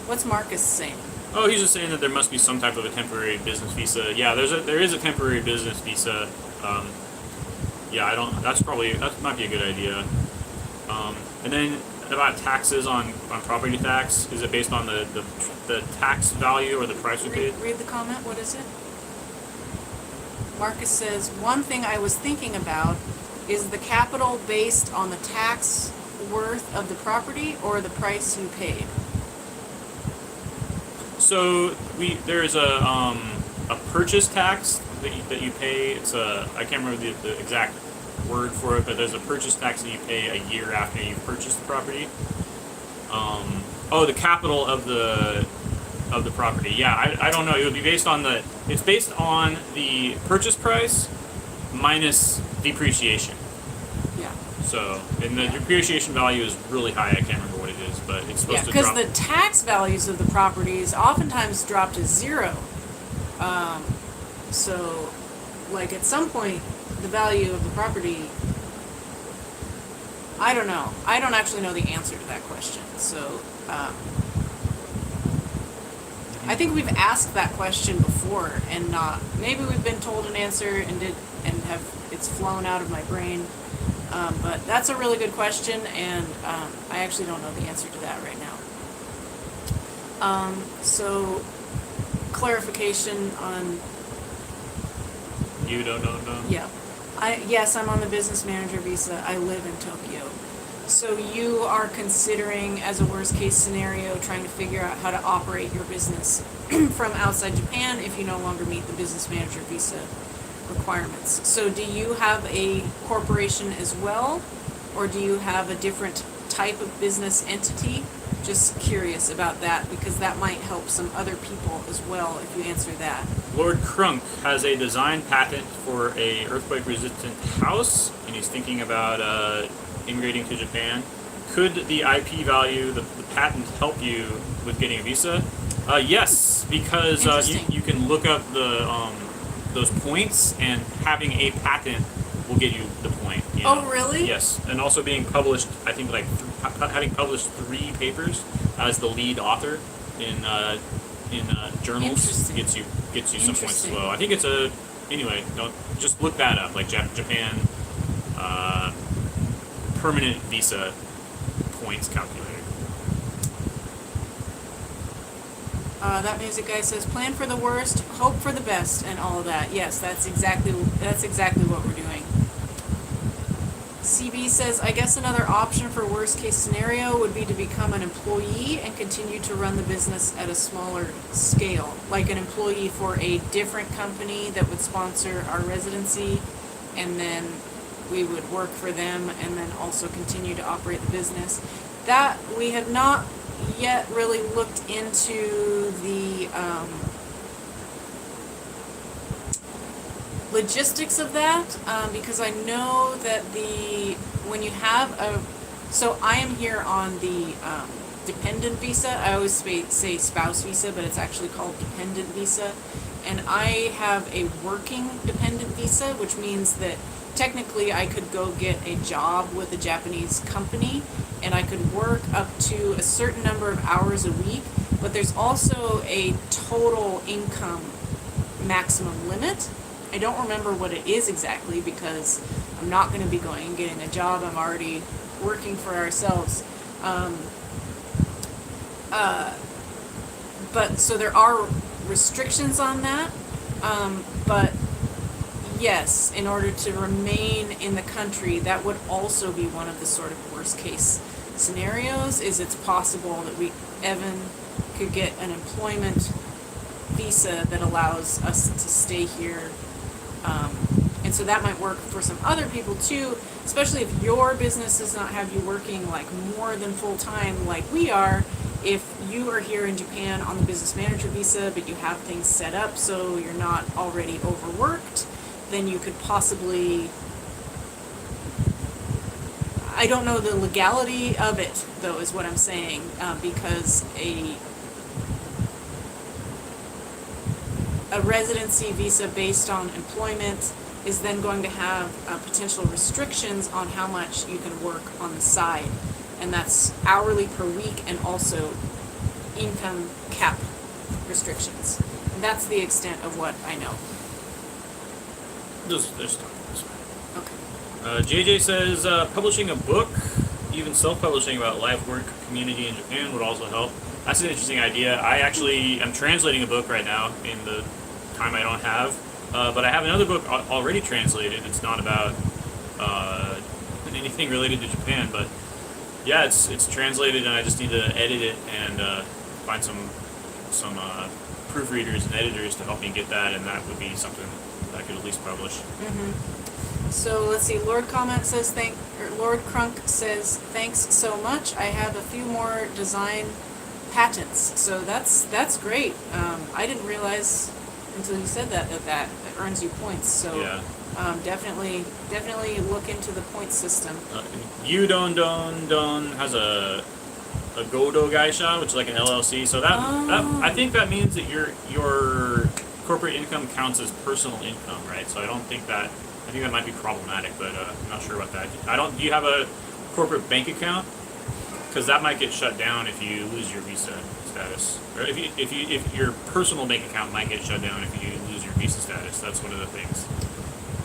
What's Marcus saying? Oh, he's just saying that there must be some type of a temporary business visa. Yeah, there is a temporary business visa. Yeah, that might be a good idea. And then about taxes on property tax, is it based on the tax value or the price we paid? Read the comment. What is it? Marcus says, one thing I was thinking about is the capital based on the tax worth of the property or the price you paid. So there's a purchase tax that you pay. It's I can't remember the exact word for it, but there's a purchase tax that you pay a year after you've purchased the property. The capital of the property. Yeah, I don't know. It would be based on it's based on the purchase price minus depreciation. Yeah. So, and the depreciation value is really high. I can't remember what it is, but it's supposed to drop. Because the tax values of the properties oftentimes drop to zero. So, like at some point, the value of the property, I don't know. I don't actually know the answer to that question. So, I think we've asked that question before and not. Maybe we've been told an answer and it's flown out of my brain. But that's a really good question, and I actually don't know the answer to that right now. So, clarification on. You don't know? No? Yeah. Yes, I'm on the business manager visa. I live in Tokyo. So you are considering, as a worst case scenario, trying to figure out how to operate your business from outside Japan if you no longer meet the business manager visa requirements. So do you have a corporation as well, or do you have a different type of business entity? Just curious about that, because that might help some other people as well if you answer that. Lord Crunk has a design patent for a earthquake-resistant house, and he's thinking about immigrating to Japan. Could the IP value, the patent, help you with getting a visa? Yes, because you can look up those points, and having a patent will get you the point. You know? Oh, really? Yes, and also being published, I think having published 3 papers as the lead author in journals gets you some points as well. I think it's anyway. Don't just look that up, like Japan permanent visa points calculator. That music guy says, plan for the worst, hope for the best, and all of that. Yes, that's exactly what we're doing. CB says, I guess another option for worst case scenario would be to become an employee and continue to run the business at a smaller scale, like an employee for a different company that would sponsor our residency, and then we would work for them and then also continue to operate the business. That we have not yet really looked into the logistics of that, because I know that when you have so I am here on the dependent visa. I always say spouse visa, but it's actually called dependent visa, and I have a working dependent visa, which means that technically I could go get a job with a Japanese company and I could work up to a certain number of hours a week, but there's also a total income maximum limit. I don't remember what it is exactly because I'm not going to be going and getting a job. I'm already working for ourselves. But so there are restrictions on that, but yes, in order to remain in the country, that would also be one of the sort of worst case scenarios. Is it's possible that Evan could get an employment visa that allows us to stay here, and so that might work for some other people too, especially if your business does not have you working like more than full time like we are. If you are here in Japan on the business manager visa, but you have things set up so you're not already overworked, then you could possibly, I don't know the legality of it, though, is what I'm saying, because a residency visa based on employment is then going to have potential restrictions on how much you can work on the side. And that's hourly per week and also income cap restrictions. And that's the extent of what I know. There's time. Okay. JJ says publishing a book, even self-publishing about life, work, community in Japan would also help. That's an interesting idea. I actually am translating a book right now in the time I don't have, but I have another book already translated. It's not about anything related to Japan, but yeah, it's translated, and I just need to edit it and find some proofreaders and editors to help me get that, and that would be something that I could at least publish. Mm-hmm. So let's see. Lord Crunk says, "Thanks so much. I have a few more design patents." So that's great. I didn't realize until you said that earns you points. So yeah. Definitely look into the point system. You Don has a Godo Gaisha, which is like an LLC. So that I think that means that your corporate income counts as personal income, right? So I think that might be problematic, but I'm not sure about that. Do you have a corporate bank account? Because that might get shut down if you lose your visa status, or if your personal bank account might get shut down if you lose your visa status. That's one of the things.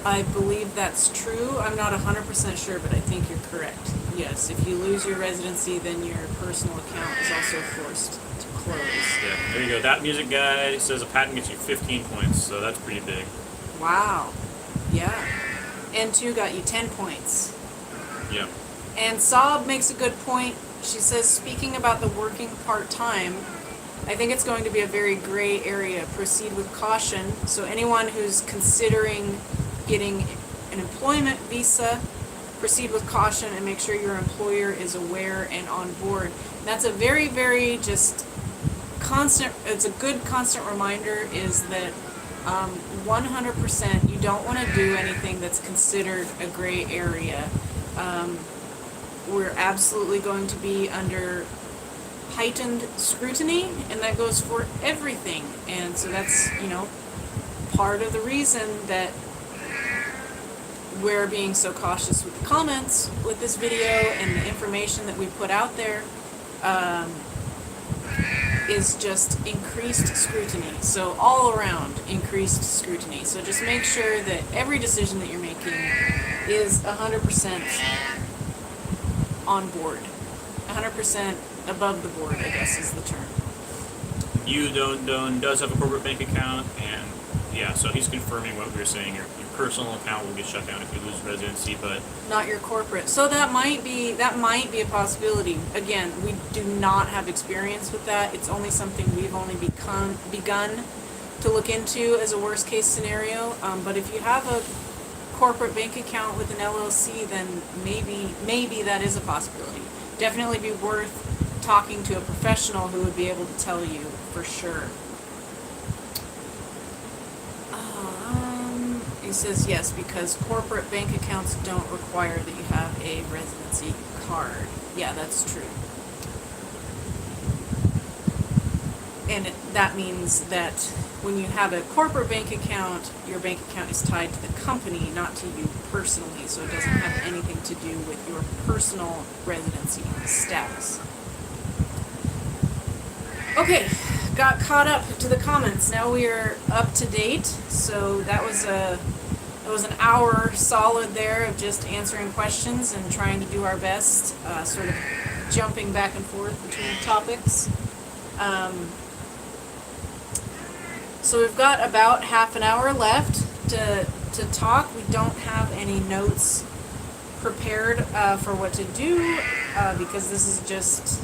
I believe that's true. I'm not 100% sure, but I think you're correct. Yes, if you lose your residency, then your personal account is also forced to close. Yeah, there you go. That music guy says a patent gets you 15 points, so that's pretty big. Wow. Yeah. N2 got you 10 points. Yeah. And Saab makes a good point. She says, speaking about the working part-time, I think it's going to be a very gray area. Proceed with caution. So anyone who's considering getting an employment visa, proceed with caution and make sure your employer is aware and on board. And that's a very, very just constant, it's a good constant reminder is that 100% you don't want to do anything that's considered a gray area. We're absolutely going to be under heightened scrutiny, and that goes for everything. And so that's, part of the reason that we're being so cautious with the comments with this video and the information that we put out there is just increased scrutiny. So all around increased scrutiny. So just make sure that every decision that you're making is 100% on board. 100% above the board, I guess is the term. You does have a corporate bank account, and yeah, so he's confirming what we were saying. Your personal account will get shut down if you lose residency, but not your corporate. So that might be a possibility. Again, we do not have experience with that. It's only something we've only begun to look into as a worst case scenario. But if you have a corporate bank account with an LLC, then maybe that is a possibility. Definitely be worth talking to a professional who would be able to tell you for sure. He says yes, because corporate bank accounts don't require that you have a residency card. Yeah, that's true. And that means that when you have a corporate bank account, your bank account is tied to the company, not to you personally, so it doesn't have anything to do with your personal residency status. Okay, got caught up to the comments. Now we are up to date. So that was an hour solid there of just answering questions and trying to do our best, sort of jumping back and forth between topics. So we've got about half an hour left to talk. We don't have any notes prepared for what to do because this is just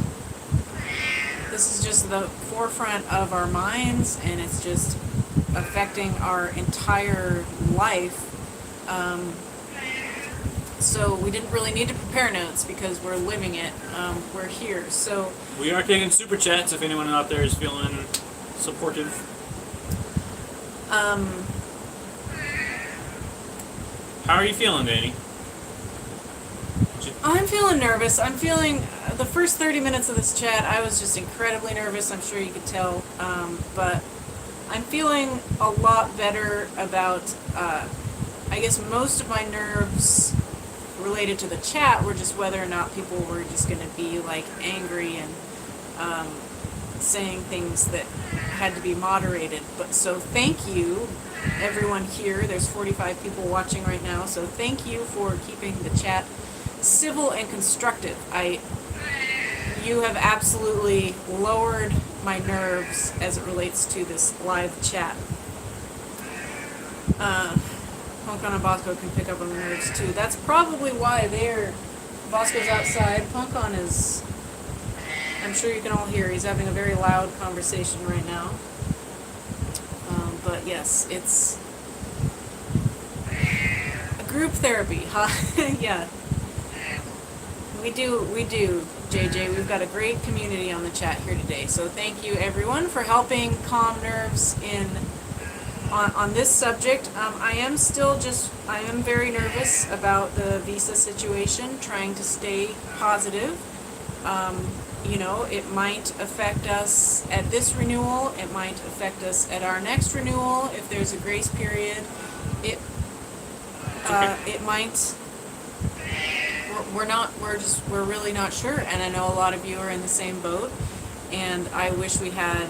the forefront of our minds, and it's just affecting our entire life. So we didn't really need to prepare notes because we're living it. We're here. So we are taking super chats if anyone out there is feeling supportive. How are you feeling, Danny? I'm feeling nervous. I'm feeling the first 30 minutes of this chat, I was just incredibly nervous. I'm sure you could tell. But I'm feeling a lot better about, I guess most of my nerves related to the chat were just whether or not people were just going to be like angry and saying things that had to be moderated. But so thank you, everyone here. There's 45 people watching right now, so thank you for keeping the chat civil and constructive. You have absolutely lowered my nerves as it relates to this live chat. Punkon and Bosco can pick up on the nerves too. That's probably why Bosco's outside. Punkon is, I'm sure you can all hear, he's having a very loud conversation right now. But yes, it's a group therapy, huh? Yeah. We do, JJ. We've got a great community on the chat here today. So thank you everyone for helping calm nerves on this subject. I am very nervous about the visa situation, trying to stay positive. You know, it might affect us at this renewal, it might affect us at our next renewal if there's a grace period. It might, we're really not sure, and I know a lot of you are in the same boat, and I wish we had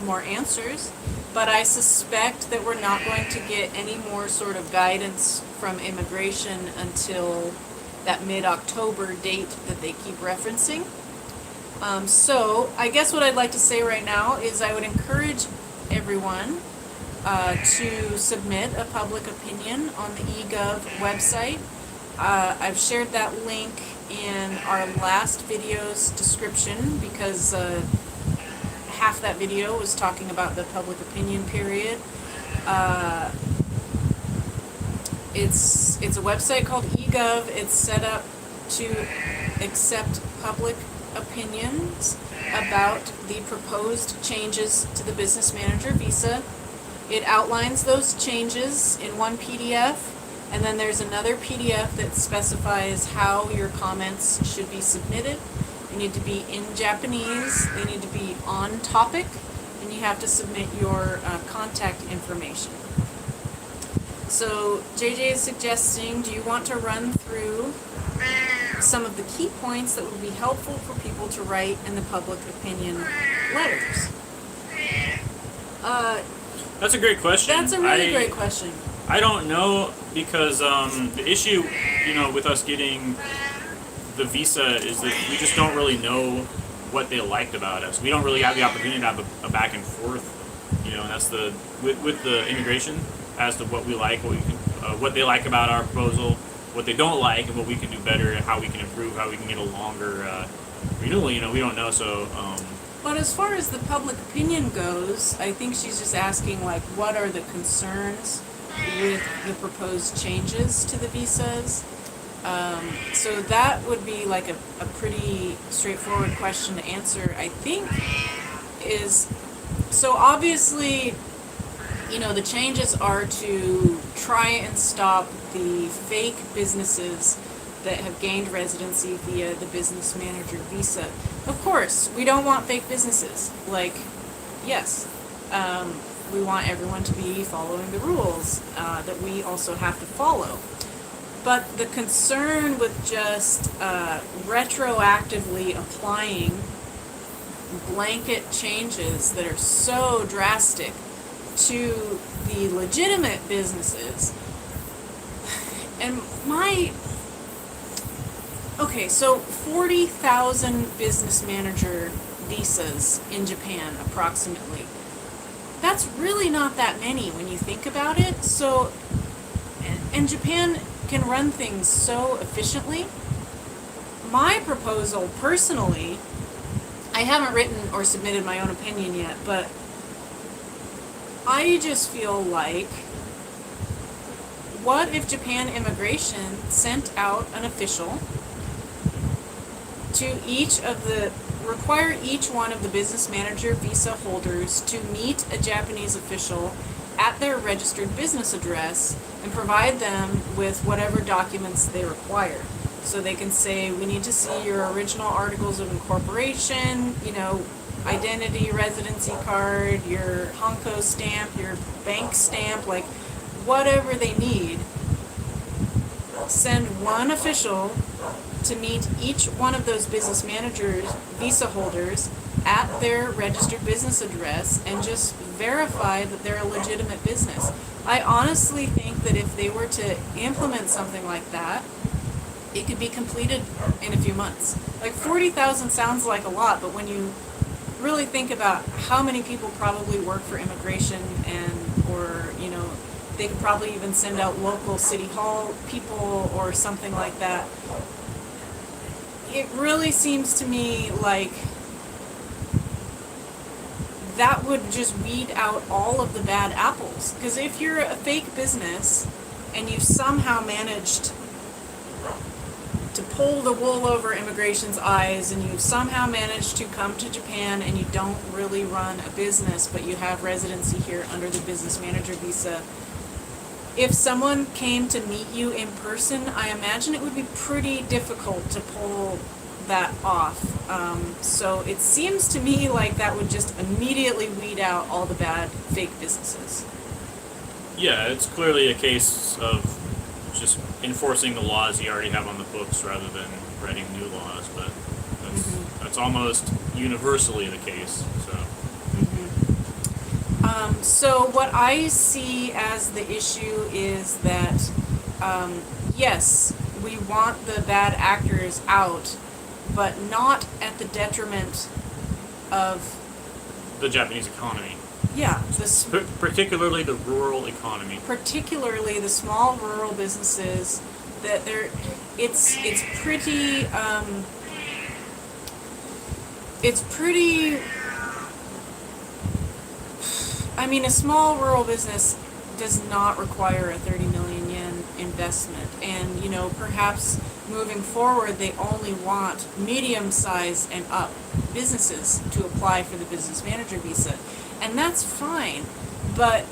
more answers, but I suspect that we're not going to get any more sort of guidance from immigration until that mid-October date that they keep referencing. So I guess what I'd like to say right now is I would encourage everyone to submit a public opinion on the eGov website. I've shared that link in our last video's description because half that video was talking about the public opinion period. It's a website called eGov. It's set up to accept public opinions about the proposed changes to the business manager visa. It outlines those changes in one PDF, and then there's another PDF that specifies how your comments should be submitted. They need to be in Japanese, they need to be on topic, and you have to submit your contact information. So JJ is suggesting, do you want to run through some of the key points that would be helpful for people to write in the public opinion letters? That's a great question. That's a really great question. I don't know, because the issue, you know, with us getting the visa is that we just don't really know what they liked about us. We don't really have the opportunity to have a back and forth, you know, and that's with the immigration as to what we like, what they like about our proposal, what they don't like, and what we can do better, and how we can improve, how we can get a longer renewal. You know, we don't know. So. But as far as the public opinion goes, I think she's just asking, like, what are the concerns with the proposed changes to the visas? So that would be like a pretty straightforward question to answer, I think, so obviously, you know, the changes are to try and stop the fake businesses that have gained residency via the business manager visa. Of course, we don't want fake businesses. Like, yes, we want everyone to be following the rules that we also have to follow. But the concern with just retroactively applying blanket changes that are so drastic to the legitimate businesses, and okay, so 40,000 business manager visas in Japan, approximately. That's really not that many when you think about it. So, and Japan can run things so efficiently. My proposal, personally, I haven't written or submitted my own opinion yet, but I just feel like, what if Japan Immigration sent out an official to require each one of the business manager visa holders to meet a Japanese official at their registered business address and provide them with whatever documents they require. So they can say, we need to see your original articles of incorporation, you know, identity, residency card, your Honko stamp, your bank stamp, like whatever they need. Send one official to meet each one of those business managers, visa holders, at their registered business address and just verify that they're a legitimate business. I honestly think that if they were to implement something like that, it could be completed in a few months. Like 40,000 sounds like a lot, but when you really think about how many people probably work for immigration or, you know, they could probably even send out local city hall people or something like that. It really seems to me like that would just weed out all of the bad apples. Because if you're a fake business and you've somehow managed to pull the wool over immigration's eyes and you've somehow managed to come to Japan and you don't really run a business but you have residency here under the business manager visa, if someone came to meet you in person, I imagine it would be pretty difficult to pull that off. So it seems to me like that would just immediately weed out all the bad fake businesses. Yeah, it's clearly a case of just enforcing the laws you already have on the books rather than writing new laws, but that's almost universally the case. So. So what I see as the issue is that, yes, we want the bad actors out, but not at the detriment of the Japanese economy. Yeah, particularly the rural economy. Particularly the small rural businesses that it's pretty I mean, a small rural business does not require a 30 million yen investment, and, you know, perhaps moving forward they only want medium-sized and up businesses to apply for the business manager visa, and that's fine, but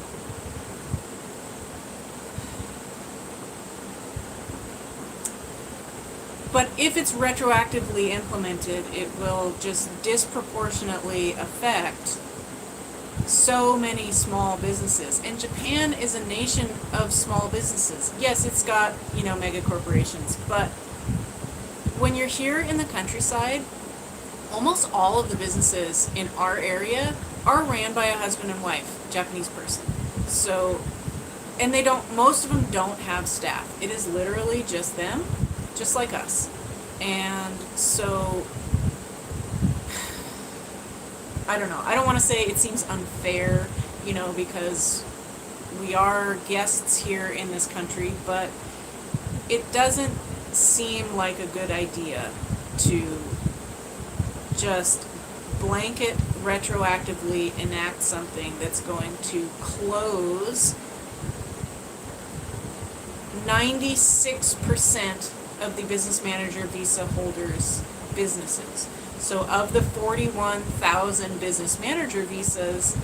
if it's retroactively implemented, it will just disproportionately affect so many small businesses. And Japan is a nation of small businesses. Yes, it's got, you know, mega corporations, but when you're here in the countryside, almost all of the businesses in our area are ran by a husband and wife, Japanese person. So, and most of them don't have staff. It is literally just them, just like us. And so, I don't know. I don't want to say it seems unfair, you know, because we are guests here in this country, but it doesn't seem like a good idea to just blanket retroactively enact something that's going to close 96% of the business manager visa holders' businesses. So of the 41,000 business manager visas,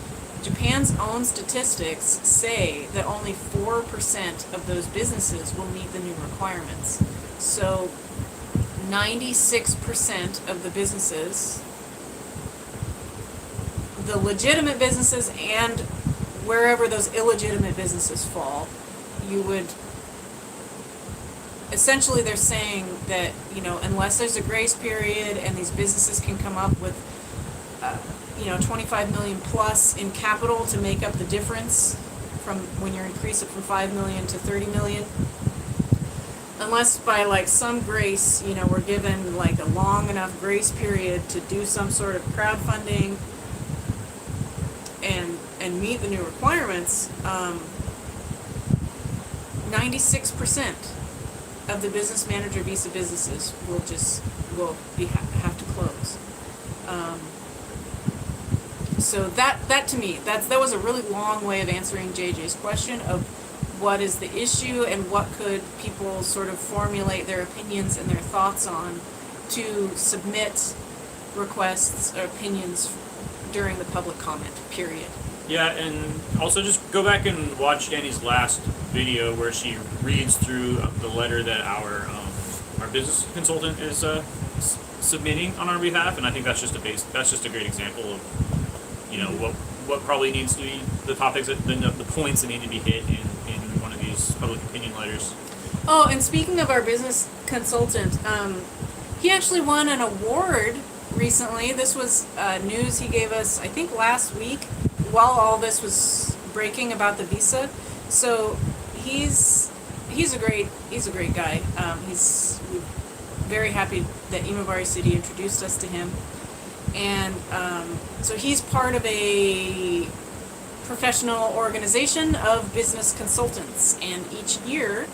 Japan's own statistics say that only 4% of those businesses will meet the new requirements. So 96% of the businesses, the legitimate businesses and wherever those illegitimate businesses fall, you would essentially, they're saying that, you know, unless there's a grace period and these businesses can come up with, 25 million plus in capital to make up the difference from when you increase it from 5 million to 30 million, unless by like some grace, you know, we're given like a long enough grace period to do some sort of crowdfunding and meet the new requirements, 96% of the business manager visa businesses will have to close. So that to me, that was a really long way of answering JJ's question of what is the issue and what could people sort of formulate their opinions and their thoughts on to submit requests or opinions during the public comment period. Yeah, and also just go back and watch Danny's last video where she reads through the letter that our our business consultant is submitting on our behalf, and I think that's just a great example of what probably needs to be the topics the points that need to be hit in one of these public opinion letters. Oh, and speaking of our business consultant, he actually won an award recently. This was news he gave us, I think, last week, while all this was breaking about the visa. So he's a great guy. He's very happy that Imabari City introduced us to him, and so he's part of a professional organization of business consultants, and each year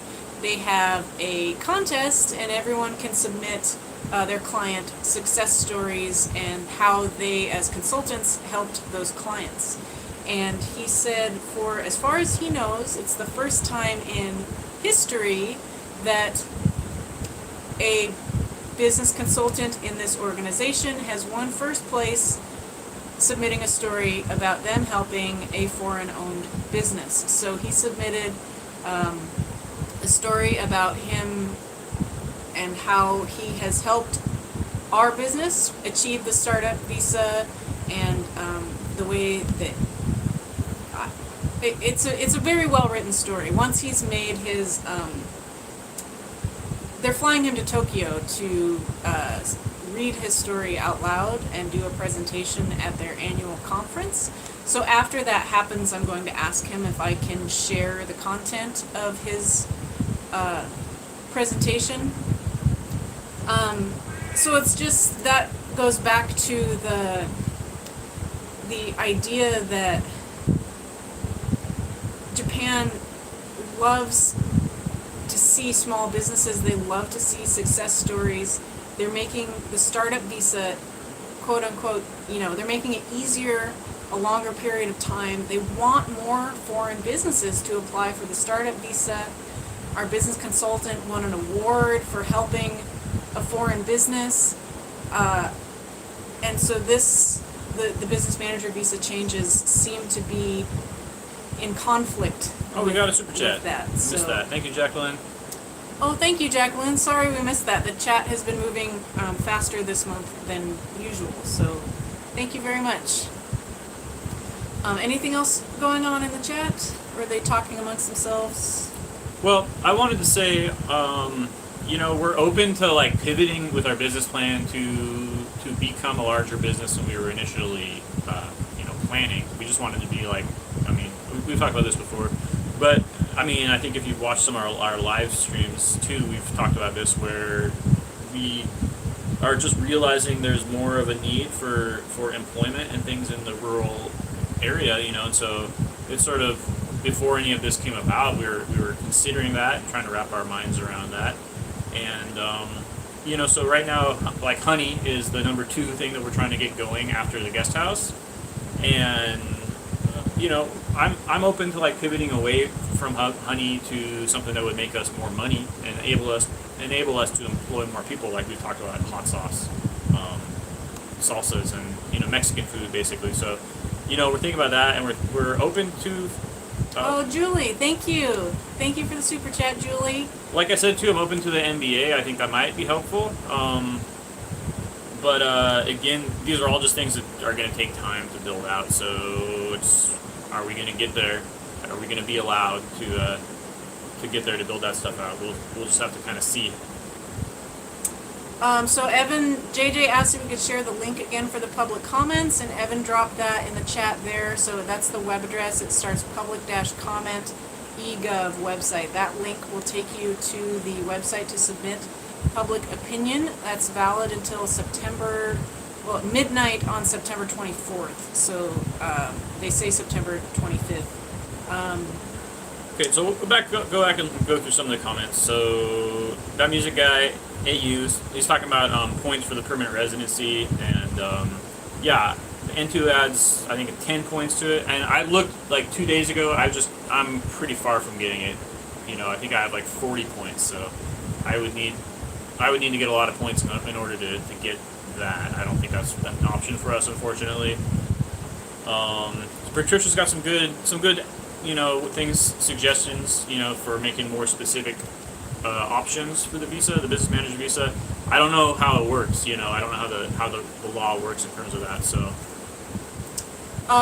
they have a contest, and everyone can submit their client success stories and how they, as consultants, helped those clients. And he said, for as far as he knows, it's the first time in history that a business consultant in this organization has won first place submitting a story about them helping a foreign-owned business. So he submitted a story about him and how he has helped our business achieve the startup visa, and the way that it's a very well written story. Once he's made his, they're flying him to Tokyo to read his story out loud and do a presentation at their annual conference. So after that happens, I'm going to ask him if I can share the content of his presentation. So it's just, that goes back to the idea that Japan loves to see small businesses. They love to see success stories. They're making the startup visa, quote unquote, they're making it easier, a longer period of time. They want more foreign businesses to apply for the startup visa. Our business consultant won an award for helping a foreign business. And so the business manager visa changes seem to be in conflict. We got a super chat. Missed that. Thank you, Jacqueline. Oh, thank you, Jacqueline. Sorry we missed that. The chat has been moving faster this month than usual, so thank you very much. Anything else going on in the chat? Or are they talking amongst themselves? Well, I wanted to say, we're open to pivoting with our business plan to become a larger business than we were initially, planning. We just wanted to be we've talked about this before, but I think if you've watched some of our live streams too, we've talked about this, where we are just realizing there's more of a need for employment and things in the rural area, and so it's sort of, before any of this came about, we were considering that and trying to wrap our minds around that. And so right now, honey is the number 2 thing that we're trying to get going after the guest house. And I'm open to pivoting away from honey to something that would make us more money and enable us to employ more people, like we talked about, hot sauce, salsas, and Mexican food basically. So we're thinking about that, and we're open to. Julie, thank you. Thank you for the super chat, Julie. Like I said too, I'm open to the MBA. I think that might be helpful. But again, these are all just things that are going to take time to build out. So are we going to get there? Are we going to be allowed to get there to build that stuff out? We'll just have to kind of see. So JJ asked if we could share the link again for the public comments, and Evan dropped that in the chat there. So that's the web address. It starts public-comment eGov website. That link will take you to the website to submit public opinion. That's valid until midnight on September 24th. So they say September 25th. Okay, so we'll go back and go through some of the comments. So that music guy, unused, he's talking about points for the permanent residency, and the N2 adds, I think, 10 points to it. And I looked 2 days ago. I'm pretty far from getting it. I think I have 40 points, so I would need to get a lot of points in order to get that. I don't think that's an option for us, unfortunately. Patricia's got some good things, suggestions, for making more specific options for the visa, the business manager visa. I don't know how it works. You know, I don't know how the law works in terms of that. So.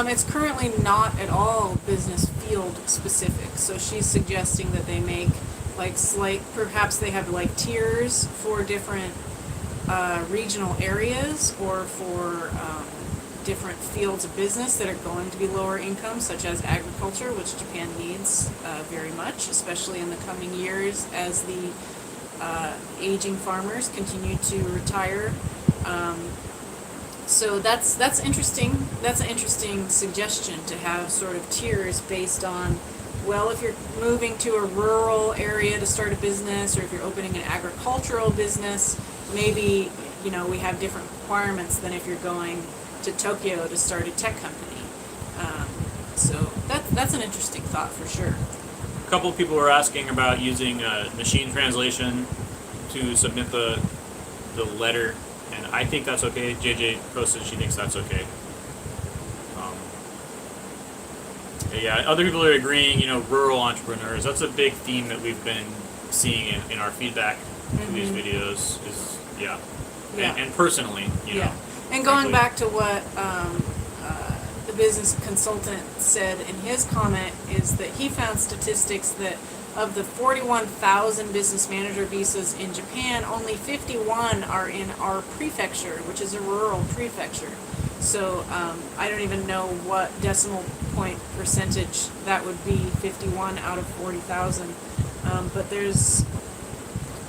It's currently not at all business field specific. So she's suggesting that they make like perhaps they have like tiers for different regional areas or for different fields of business that are going to be lower income, such as agriculture, which Japan needs very much, especially in the coming years as the aging farmers continue to retire. So that's interesting. That's an interesting suggestion to have sort of tiers based on, well, if you're moving to a rural area to start a business, or if you're opening an agricultural business, maybe, you know, we have different requirements than if you're going to Tokyo to start a tech company. So that's an interesting thought for sure. A couple of people were asking about using machine translation to submit the letter, and I think that's okay. JJ posted she thinks that's okay. Yeah, other people are agreeing, you know, rural entrepreneurs, that's a big theme that we've been seeing in our feedback to these videos is, yeah. And personally, you know. And going back to what the business consultant said in his comment is that he found statistics that of the 41,000 business manager visas in Japan, only 51 are in our prefecture, which is a rural prefecture. So I don't even know what decimal point percentage that would be, 51 out of 40,000. But there's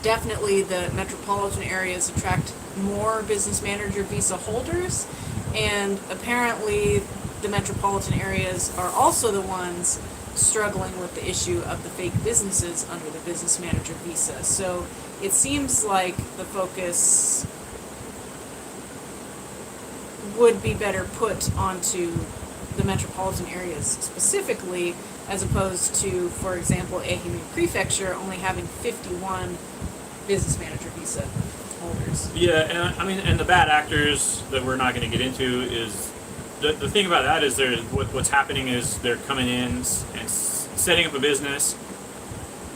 definitely the metropolitan areas attract more business manager visa holders, and apparently the metropolitan areas are also the ones struggling with the issue of the fake businesses under the business manager visa. So it seems like the focus would be better put onto the metropolitan areas specifically, as opposed to, for example, Ehime Prefecture only having 51 business manager visa holders. Yeah, and I mean, and the bad actors that we're not going to get into is the thing about that is what's happening is they're coming in and setting up a business,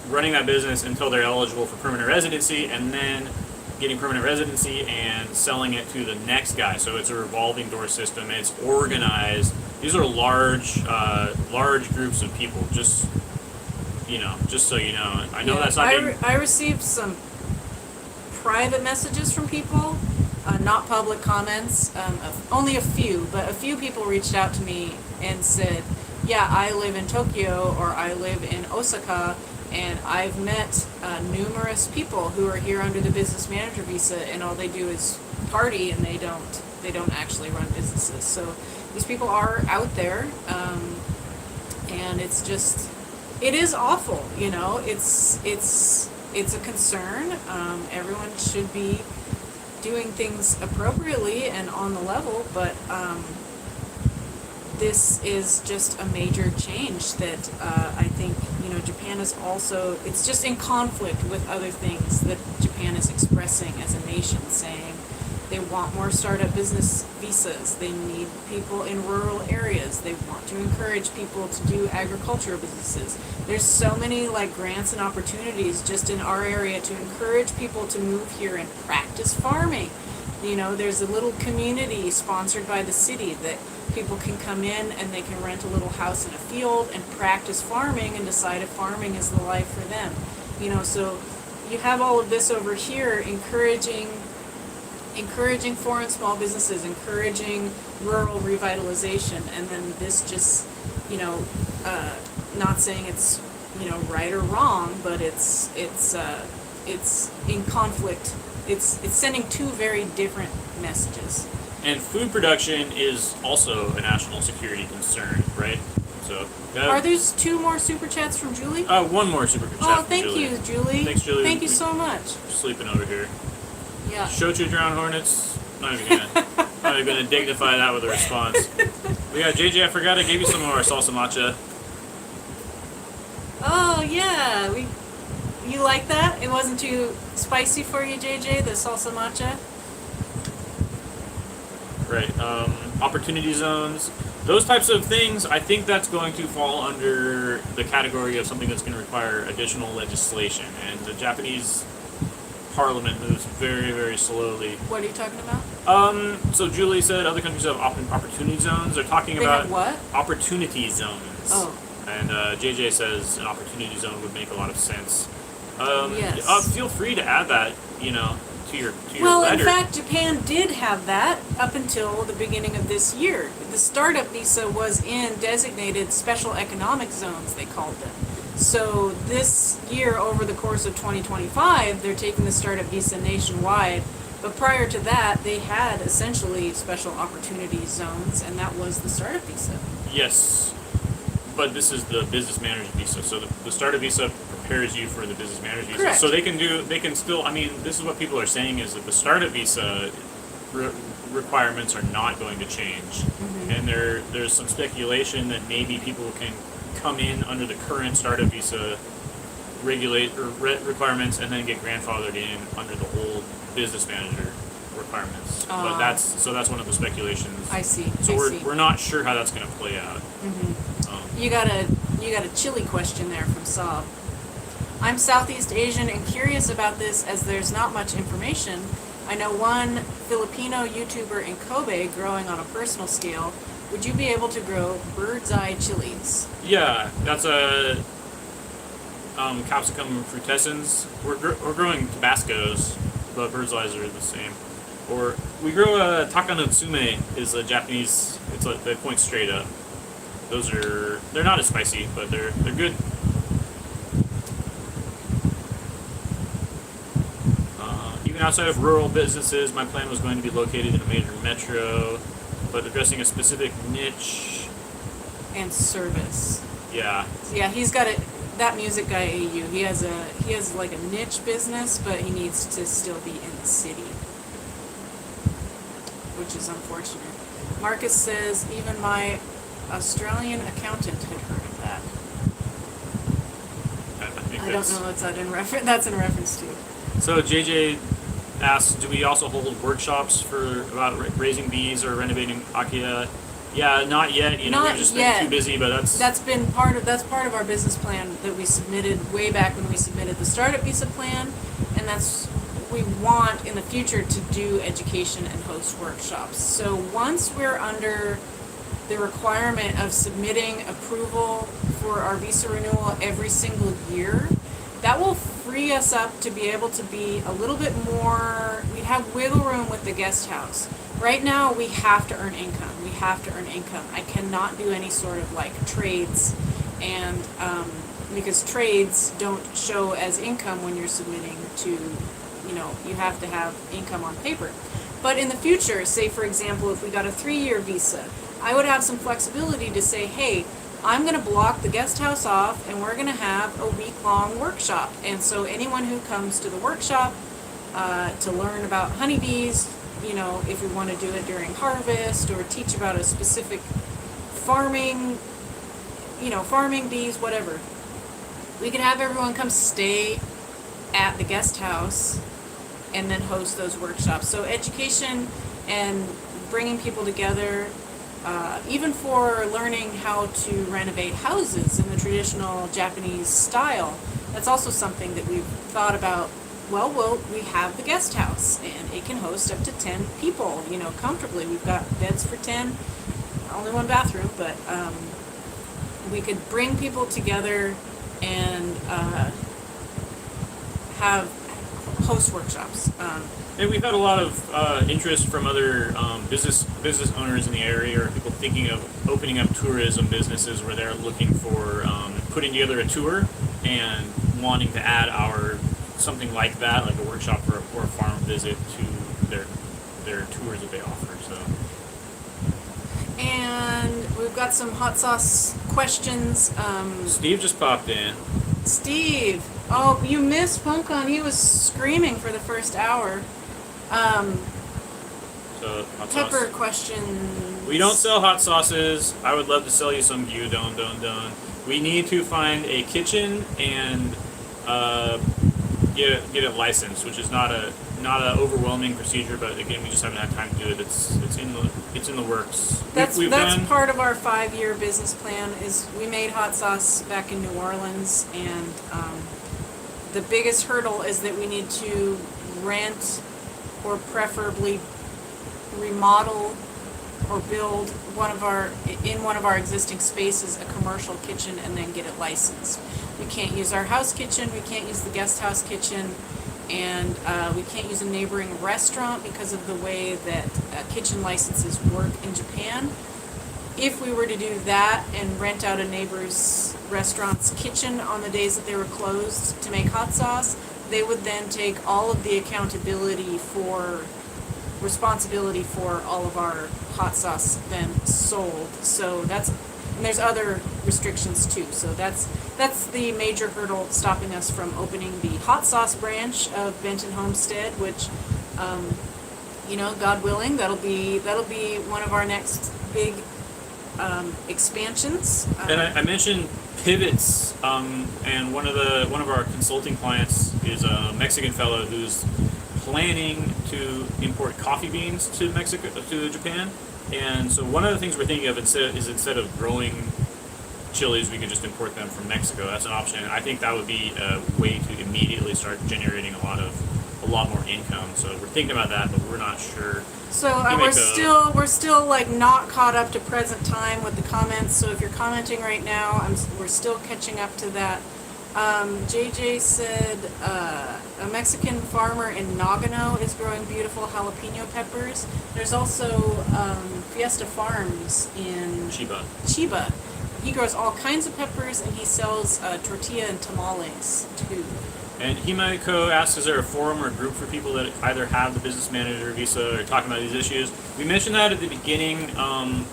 running that business until they're eligible for permanent residency, and then getting permanent residency and selling it to the next guy. So it's a revolving door system. It's organized. These are large groups of people. Just so you know. I know that's not. I received some private messages from people, not public comments. Only a few, but a few people reached out to me and said, "Yeah, I live in Tokyo or I live in Osaka, and I've met numerous people who are here under the business manager visa, and all they do is party, and they don't actually run businesses." So these people are out there, and it is awful. You know, it's a concern. Everyone should be doing things appropriately and on the level, but this is just a major change that I think, you know, Japan is also, it's just in conflict with other things that Japan is expressing as a nation, saying they want more startup business visas, they need people in rural areas, they want to encourage people to do agricultural businesses. There's so many like grants and opportunities just in our area to encourage people to move here and practice farming. You know, there's a little community sponsored by the city that people can come in and they can rent a little house in a field and practice farming and decide if farming is the life for them. You know, so you have all of this over here encouraging foreign small businesses, encouraging rural revitalization, and then this just, you know, not saying it's, you know, right or wrong, but it's in conflict. It's sending two very different messages. And food production is also a national security concern, right? So are there two more super chats from Julie? One more super chat. Oh, thank you, Julie. Thanks, Julie. Thank you so much. Sleeping over here. Yeah. Shochu drowned hornets. Not even gonna dignify that with a response. But yeah, JJ, I forgot I gave you some of our salsa matcha. Oh yeah, you like that? It wasn't too spicy for you, JJ, the salsa matcha? Right. Opportunity zones. those types of things, I think that's going to fall under the category of something that's going to require additional legislation, and the Japanese Parliament moves very, very slowly. What are you talking about? So Julie said other countries have opportunity zones. They're talking They about have what? opportunity zones. Oh. And JJ says an opportunity zone would make a lot of sense. Yes. Feel free to add that, to your Well, letter. in fact, Japan did have that up until the beginning of this year. The startup visa was in designated special economic zones, they called them. So this year, over the course of 2025, they're taking the startup visa nationwide. But prior to that, they had essentially special opportunity zones, and that was the startup visa. Yes, but this is the business manager's visa. So the startup visa prepares you for the business manager's visa. Correct. So they can still, this is what people are saying is that the startup visa requirements are not going to change. Mm-hmm. And there's some speculation that maybe people can come in under the current startup visa requirements and then get grandfathered in under the old business manager requirements. But that's one of the speculations. I see. So we're not sure how that's going to play out. Mm-hmm. You got a chilly question there from Saab. I'm Southeast Asian and curious about this as there's not much information. I know one Filipino YouTuber in Kobe growing on a personal scale. Would you be able to grow bird's eye chilies? Yeah, that's a capsicum frutescens. We're growing Tabascos, but bird's eyes are the same. Or we grow a takanotsume, is a Japanese. They point straight up. They're not as spicy, but they're good. Even outside of rural businesses, my plan was going to be located in a major metro, but addressing a specific niche And service. Yeah. Yeah, he's got it. That music guy AU. He has like a niche business, but he needs to still be in the city, which is unfortunate. Marcus says even my Australian accountant had heard of that. I don't know what's that in reference. That's in reference to. So JJ asks, do we also hold workshops about raising bees or renovating Akiya? Yeah, not yet. We've just been too busy, but that's part of our business plan that we submitted way back when we submitted the startup visa plan, and we want in the future to do education and host workshops. So once we're under the requirement of submitting approval for our visa renewal every single year, that will free us up to be able to be a little bit more, we have wiggle room with the guest house. Right now, we have to earn income. I cannot do any sort of trades, and because trades don't show as income when you're submitting to, you have to have income on paper. But in the future, say for example, if we got a 3-year visa, I would have some flexibility to say, hey, I'm going to block the guest house off and we're going to have a week-long workshop. And so anyone who comes to the workshop to learn about honeybees, if we want to do it during harvest or teach about a specific farming bees, whatever, we can have everyone come stay at the guest house and then host those workshops. So education and bringing people together, even for learning how to renovate houses in the traditional Japanese style, that's also something that we've thought about. Well, we have the guest house, and it can host up to 10 people, comfortably. We've got beds for 10, only one bathroom, but we could bring people together and have host workshops. And we've had a lot of interest from other business owners in the area, or people thinking of opening up tourism businesses where they're looking for putting together a tour and wanting to add something like that, like a workshop or a farm visit to their tours that they offer. So. And we've got some hot sauce questions. Steve just popped in. Steve, oh, you missed Punkon. He was screaming for the first hour. So hot Pepper sauce. question. We don't sell hot sauces. I would love to sell you some gyudon. We need to find a kitchen and get it licensed, which is not not an overwhelming procedure, but again, we just haven't had time to do it. It's in the works. That's part of our 5-year business plan. Is we made hot sauce back in New Orleans, and the biggest hurdle is that we need to rent or preferably remodel or build one of our existing spaces a commercial kitchen and then get it licensed. We can't use our house kitchen, we can't use the guest house kitchen, and we can't use a neighboring restaurant because of the way that kitchen licenses work in Japan. If we were to do that and rent out a neighbor's restaurant's kitchen on the days that they were closed to make hot sauce, they would then take all of the responsibility for all of our hot sauce then sold. So and there's other restrictions too. So that's the major hurdle stopping us from opening the hot sauce branch of Benton Homestead, which, God willing, that'll be one of our next big expansions. And I mentioned pivots, and one of our consulting clients is a Mexican fellow who's planning to import coffee beans to Japan. And so one of the things we're thinking of instead of growing chilies, we could just import them from Mexico. That's an option. I think that would be a way to immediately start generating a lot more income. So we're thinking about that, but we're not sure. So we're still like not caught up to present time with the comments. So if you're commenting right now, we're still catching up to that. JJ said a Mexican farmer in Nagano is growing beautiful jalapeno peppers. There's also Fiesta Farms in Chiba. He grows all kinds of peppers, and he sells tortilla and tamales too. And Himeko asks, is there a forum or group for people that either have the business manager visa or talking about these issues? We mentioned that at the beginning.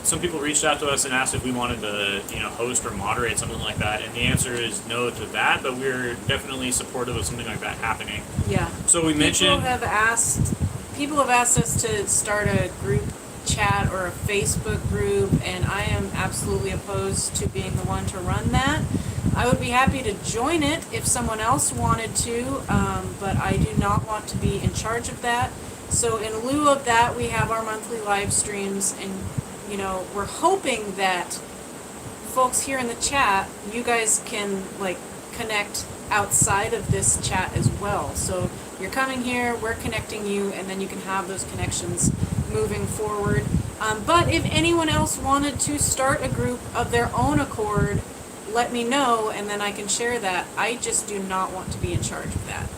Some people reached out to us and asked if we wanted to, host or moderate something like that. And the answer is no to that, but we're definitely supportive of something like that happening. Yeah. So we mentioned people have asked us to start a group chat or a Facebook group, and I am absolutely opposed to being the one to run that. I would be happy to join it if someone else wanted to, but I do not want to be in charge of that. So in lieu of that, we have our monthly live streams, and we're hoping that folks here in the chat, you guys can connect outside of this chat as well. So you're coming here, we're connecting you, and then you can have those connections moving forward. But if anyone else wanted to start a group of their own accord, let me know, and then I can share that. I just do not want to be in charge of that.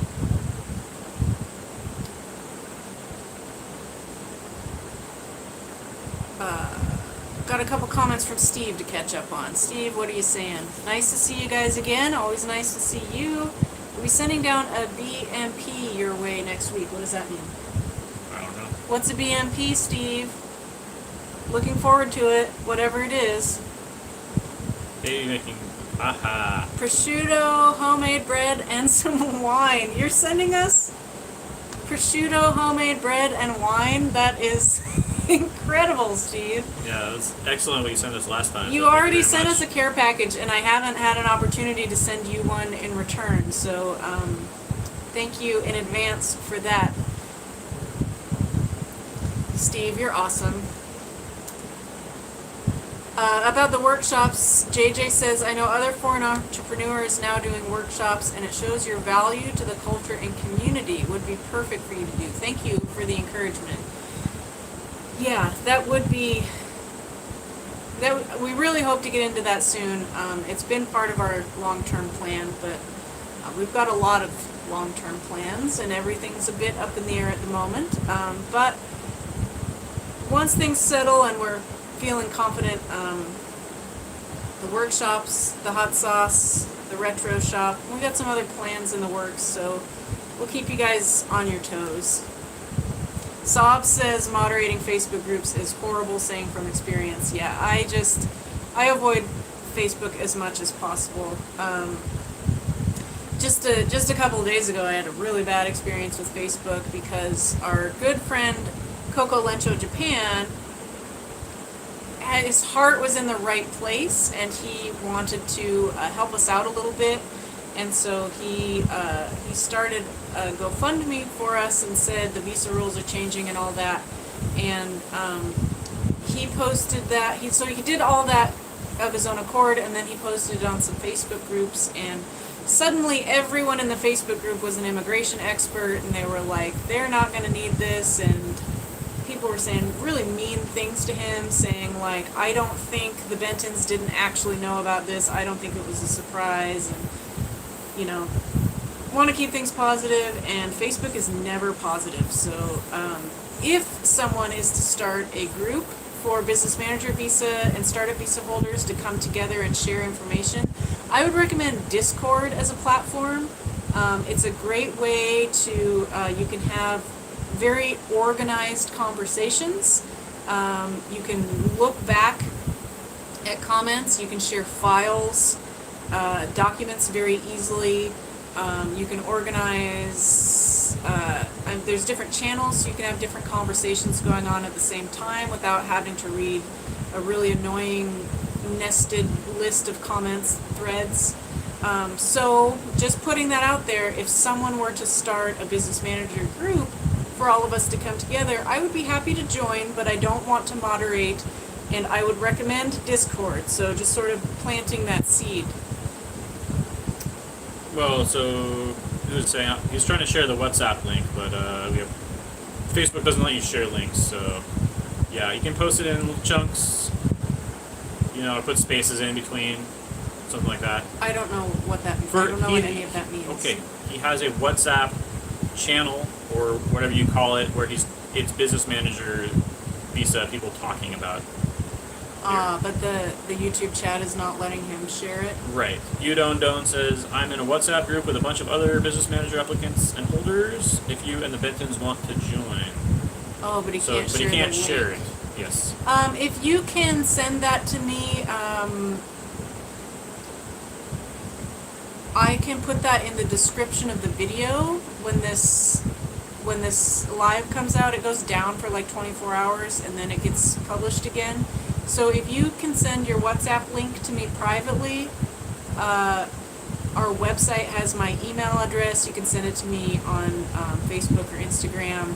Got a couple comments from Steve to catch up on. Steve, what are you saying? Nice to see you guys again. Always nice to see you. We'll be sending down a BMP your way next week. What does that mean? I don't know. What's a BMP, Steve? Looking forward to it, whatever it is. Maybe making prosciutto, homemade bread, and some wine. You're sending us prosciutto, homemade bread, and wine? That is incredible, Steve. Yeah, it was excellent what you sent us last time. You already sent us a care package, and I haven't had an opportunity to send you one in return. So thank you in advance for that. Steve, you're awesome. About the workshops, JJ says, I know other foreign entrepreneurs now doing workshops, and it shows your value to the culture and community. Would be perfect for you to do. Thank you for the encouragement. Yeah, that would be... we really hope to get into that soon. It's been part of our long-term plan, but we've got a lot of long-term plans, and everything's a bit up in the air at the moment. But once things settle and we're feeling confident, the workshops, the hot sauce, the retro shop, we got some other plans in the works, so we'll keep you guys on your toes. Saab says moderating Facebook groups is horrible, saying from experience. Yeah, I avoid Facebook as much as possible. Just a couple of days ago, I had a really bad experience with Facebook because our good friend Coco Lencho Japan, his heart was in the right place, and he wanted to help us out a little bit. And so he started a GoFundMe for us and said the visa rules are changing and all that. And he posted that. So he did all that of his own accord, and then he posted it on some Facebook groups, and suddenly everyone in the Facebook group was an immigration expert, and they were like, they're not going to need this, and people were saying really mean things to him, saying like, I don't think the Bentons didn't actually know about this, I don't think it was a surprise, and you know, want to keep things positive, and Facebook is never positive. So if someone is to start a group for business manager visa and startup visa holders to come together and share information, I would recommend Discord as a platform. It's a great way to, you can have very organized conversations. You can look back at comments, you can share files, documents very easily. You can organize, there's different channels, so you can have different conversations going on at the same time without having to read a really annoying nested list of comments threads. So just putting that out there, if someone were to start a business manager group for all of us to come together, I would be happy to join, but I don't want to moderate, and I would recommend Discord, so just sort of planting that seed. Well, so he was saying he's trying to share the WhatsApp link, but Facebook doesn't let you share links. So yeah, you can post it in little chunks. You know, or put spaces in between, something like that. I don't know what that means. I don't know what any of that means. Okay, he has a WhatsApp channel or whatever you call it, where it's business manager visa people talking about. But the YouTube chat is not letting him share it. Right. Udon says, I'm in a WhatsApp group with a bunch of other business manager applicants and holders if you and the Bentons want to join. Oh, but he can't But share he can't the share link. it. Yes. If you can send that to me, I can put that in the description of the video when this live comes out. It goes down for like 24 hours and then it gets published again. So if you can send your WhatsApp link to me privately, our website has my email address. You can send it to me on Facebook or Instagram.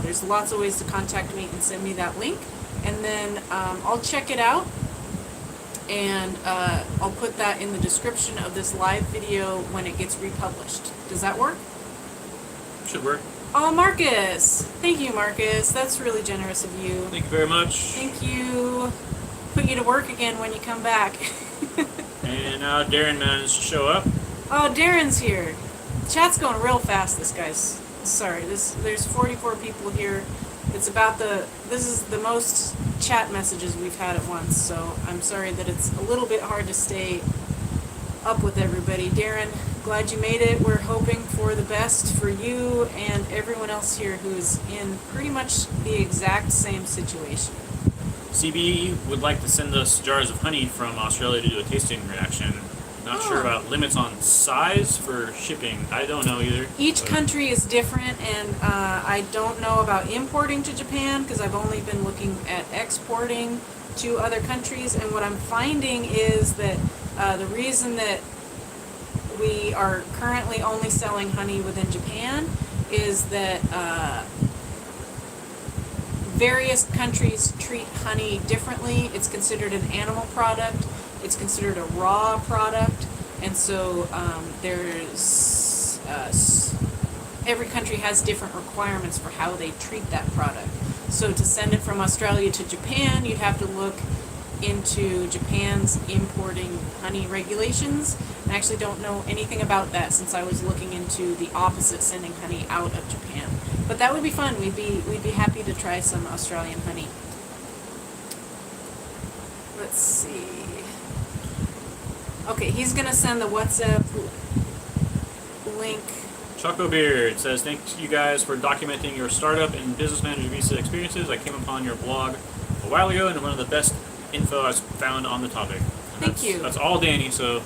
There's lots of ways to contact me and send me that link. And then I'll check it out, and I'll put that in the description of this live video when it gets republished. Does that work? Should work. Oh, Marcus! Thank you, Marcus. That's really generous of you. Thank you very much. Thank you. Put you to work again when you come back. And now Darren managed to show up. Oh, Darren's here. Chat's going real fast, this guy's. Sorry, there's 44 people here. It's about this is the most chat messages we've had at once, so I'm sorry that it's a little bit hard to stay up with everybody. Darren, glad you made it. We're hoping for the best for you and everyone else here who's in pretty much the exact same situation. CB would like to send us jars of honey from Australia to do a tasting reaction. Not sure about limits on size for shipping. I don't know either. Each country is different, and I don't know about importing to Japan because I've only been looking at exporting to other countries, and what I'm finding is that the reason that we are currently only selling honey within Japan is that various countries treat honey differently. It's considered an animal product. It's considered a raw product, and so there's every country has different requirements for how they treat that product. So to send it from Australia to Japan, you'd have to look into Japan's importing honey regulations. I actually don't know anything about that since I was looking into the opposite, sending honey out of Japan. But that would be fun. We'd be happy to try some Australian honey. Let's see. Okay, he's gonna send the WhatsApp link. Choco Beard says, thank you guys for documenting your startup and business manager visa experiences. I came upon your blog a while ago and one of the best info I've found on the topic. Thank you. That's all Danny, so.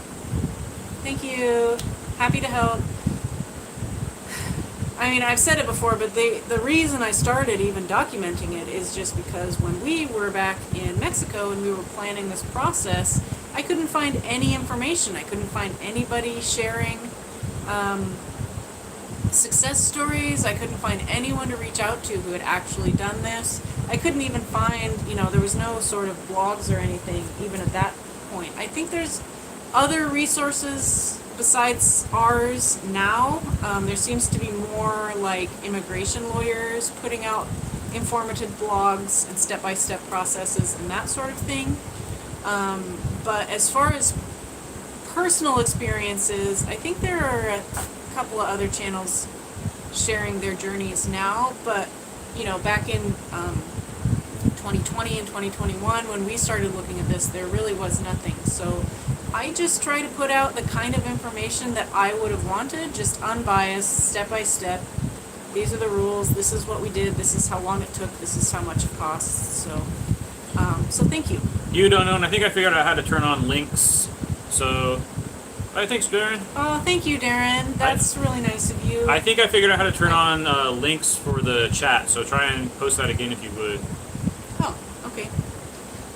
Thank you. Happy to help. I mean, I've said it before, but the reason I started even documenting it is just because when we were back in Mexico and we were planning this process, I couldn't find any information. I couldn't find anybody sharing success stories. I couldn't find anyone to reach out to who had actually done this. I couldn't even find, there was no sort of blogs or anything even at that point. I think there's other resources besides ours now. There seems to be more like immigration lawyers putting out informative blogs and step-by-step processes and that sort of thing. But as far as personal experiences, I think there are a couple of other channels sharing their journeys now, but back in 2020 and 2021 when we started looking at this, there really was nothing. So I just try to put out the kind of information that I would have wanted, just unbiased, step by step. These are the rules, this is what we did, this is how long it took, this is how much it costs. So thank you. You don't know, and I think I figured out how to turn on links. So, thanks, Darren. Oh, thank you, Darren. That's really nice of you. I think I figured out how to turn on links for the chat, so try and post that again if you would. Oh, okay.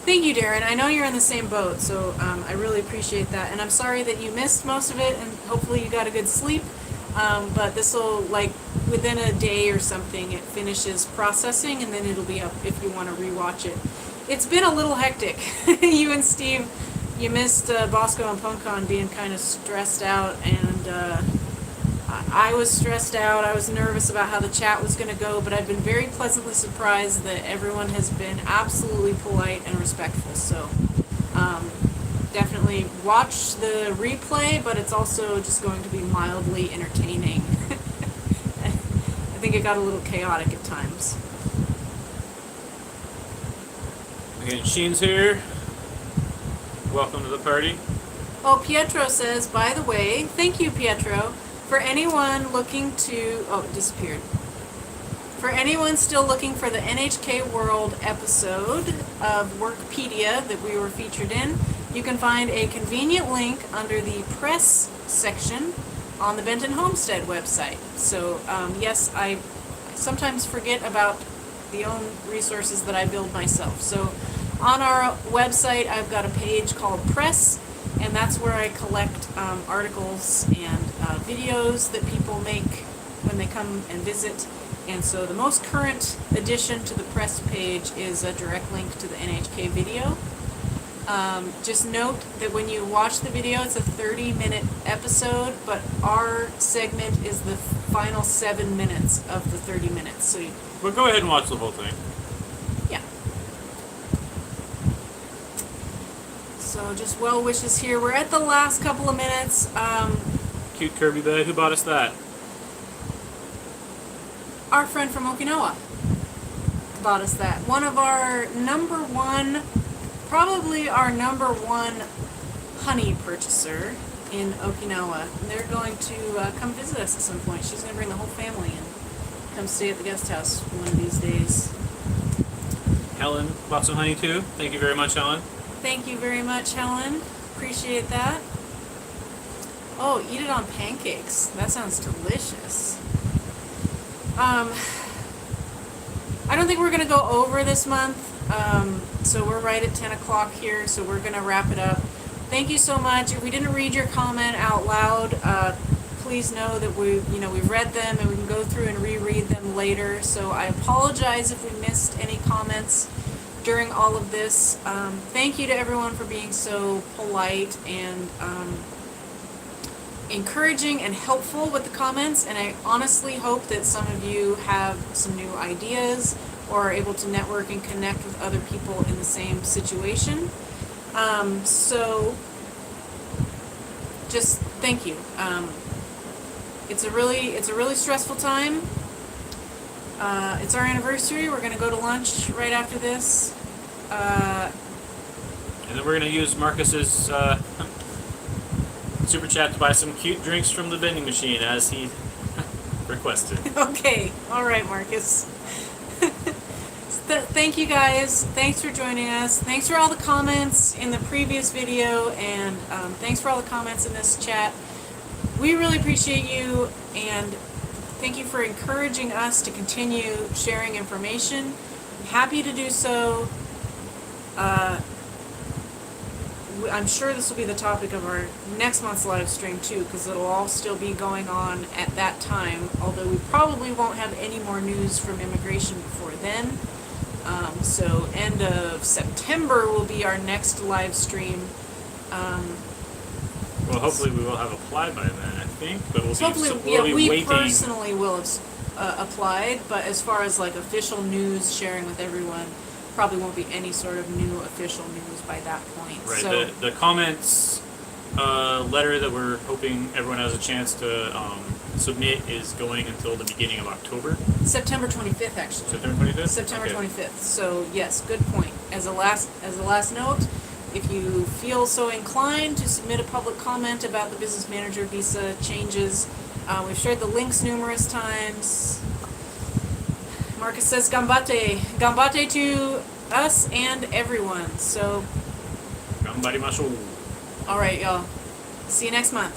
Thank you, Darren. I know you're in the same boat, so I really appreciate that. And I'm sorry that you missed most of it, and hopefully you got a good sleep. But this will, within a day or something, it finishes processing, and then it'll be up if you want to rewatch it. It's been a little hectic. You and Steve, you missed Bosco and Punkon being kind of stressed out, and I was stressed out. I was nervous about how the chat was going to go, but I've been very pleasantly surprised that everyone has been absolutely polite and respectful. So definitely watch the replay, but it's also just going to be mildly entertaining. I think it got a little chaotic at times. Again, Sheen's here. Welcome to the party. Oh, Pietro says, by the way, thank you, Pietro, for anyone looking to... Oh, it disappeared. For anyone still looking for the NHK World episode of Workpedia that we were featured in, you can find a convenient link under the press section on the Benton Homestead website. So, yes, I sometimes forget about the own resources that I build myself. So, on our website, I've got a page called Press, and that's where I collect articles and videos that people make when they come and visit. And so the most current addition to the Press page is a direct link to the NHK video. Just note that when you watch the video, it's a 30-minute episode, but our segment is the final 7 minutes of the 30 minutes. So Well, go ahead and watch the whole thing. yeah. So just well wishes here. We're at the last couple of minutes. Cute Kirby bed. Who bought us that? Our friend from Okinawa bought us that. One of our probably our number one honey purchaser in Okinawa. And they're going to come visit us at some point. She's going to bring the whole family and come stay at the guest house one of these days. Helen bought some honey too. Thank you very much, Helen. Thank you very much, Helen. Appreciate that. Oh, eat it on pancakes. That sounds delicious. I don't think we're going to go over this month, so we're right at 10 o'clock here, so we're going to wrap it up. Thank you so much. If we didn't read your comment out loud, please know that we've read them and we can go through and reread them later. So I apologize if we missed any comments during all of this. Thank you to everyone for being so polite and encouraging and helpful with the comments, and I honestly hope that some of you have some new ideas or are able to network and connect with other people in the same situation. So just thank you. It's a really stressful time. It's our anniversary. We're going to go to lunch right after this. And then we're going to use Marcus's super chat to buy some cute drinks from the vending machine as he requested. Okay. All right, Marcus. Thank you guys. Thanks for joining us. Thanks for all the comments in the previous video, and thanks for all the comments in this chat. We really appreciate you, and thank you for encouraging us to continue sharing information. I'm happy to do so. I'm sure this will be the topic of our next month's live stream too, because it'll all still be going on at that time, although we probably won't have any more news from immigration before then. So end of September will be our next live stream. Well, hopefully we will have applied by then, I think, but we'll be we waiting. personally will have applied, but as far as like official news sharing with everyone, probably won't be any sort of new official news by that point. Right. So The comments letter that we're hoping everyone has a chance to submit is going until the beginning of October. September 25th, actually. September 25th. September Okay. 25th. So yes, good point. As a last note, if you feel so inclined to submit a public comment about the business manager visa changes, we've shared the links numerous times. Marcus says "Gambate," "Gambate" to us and everyone. So, Gambarimashou. all right, y'all. See you next month.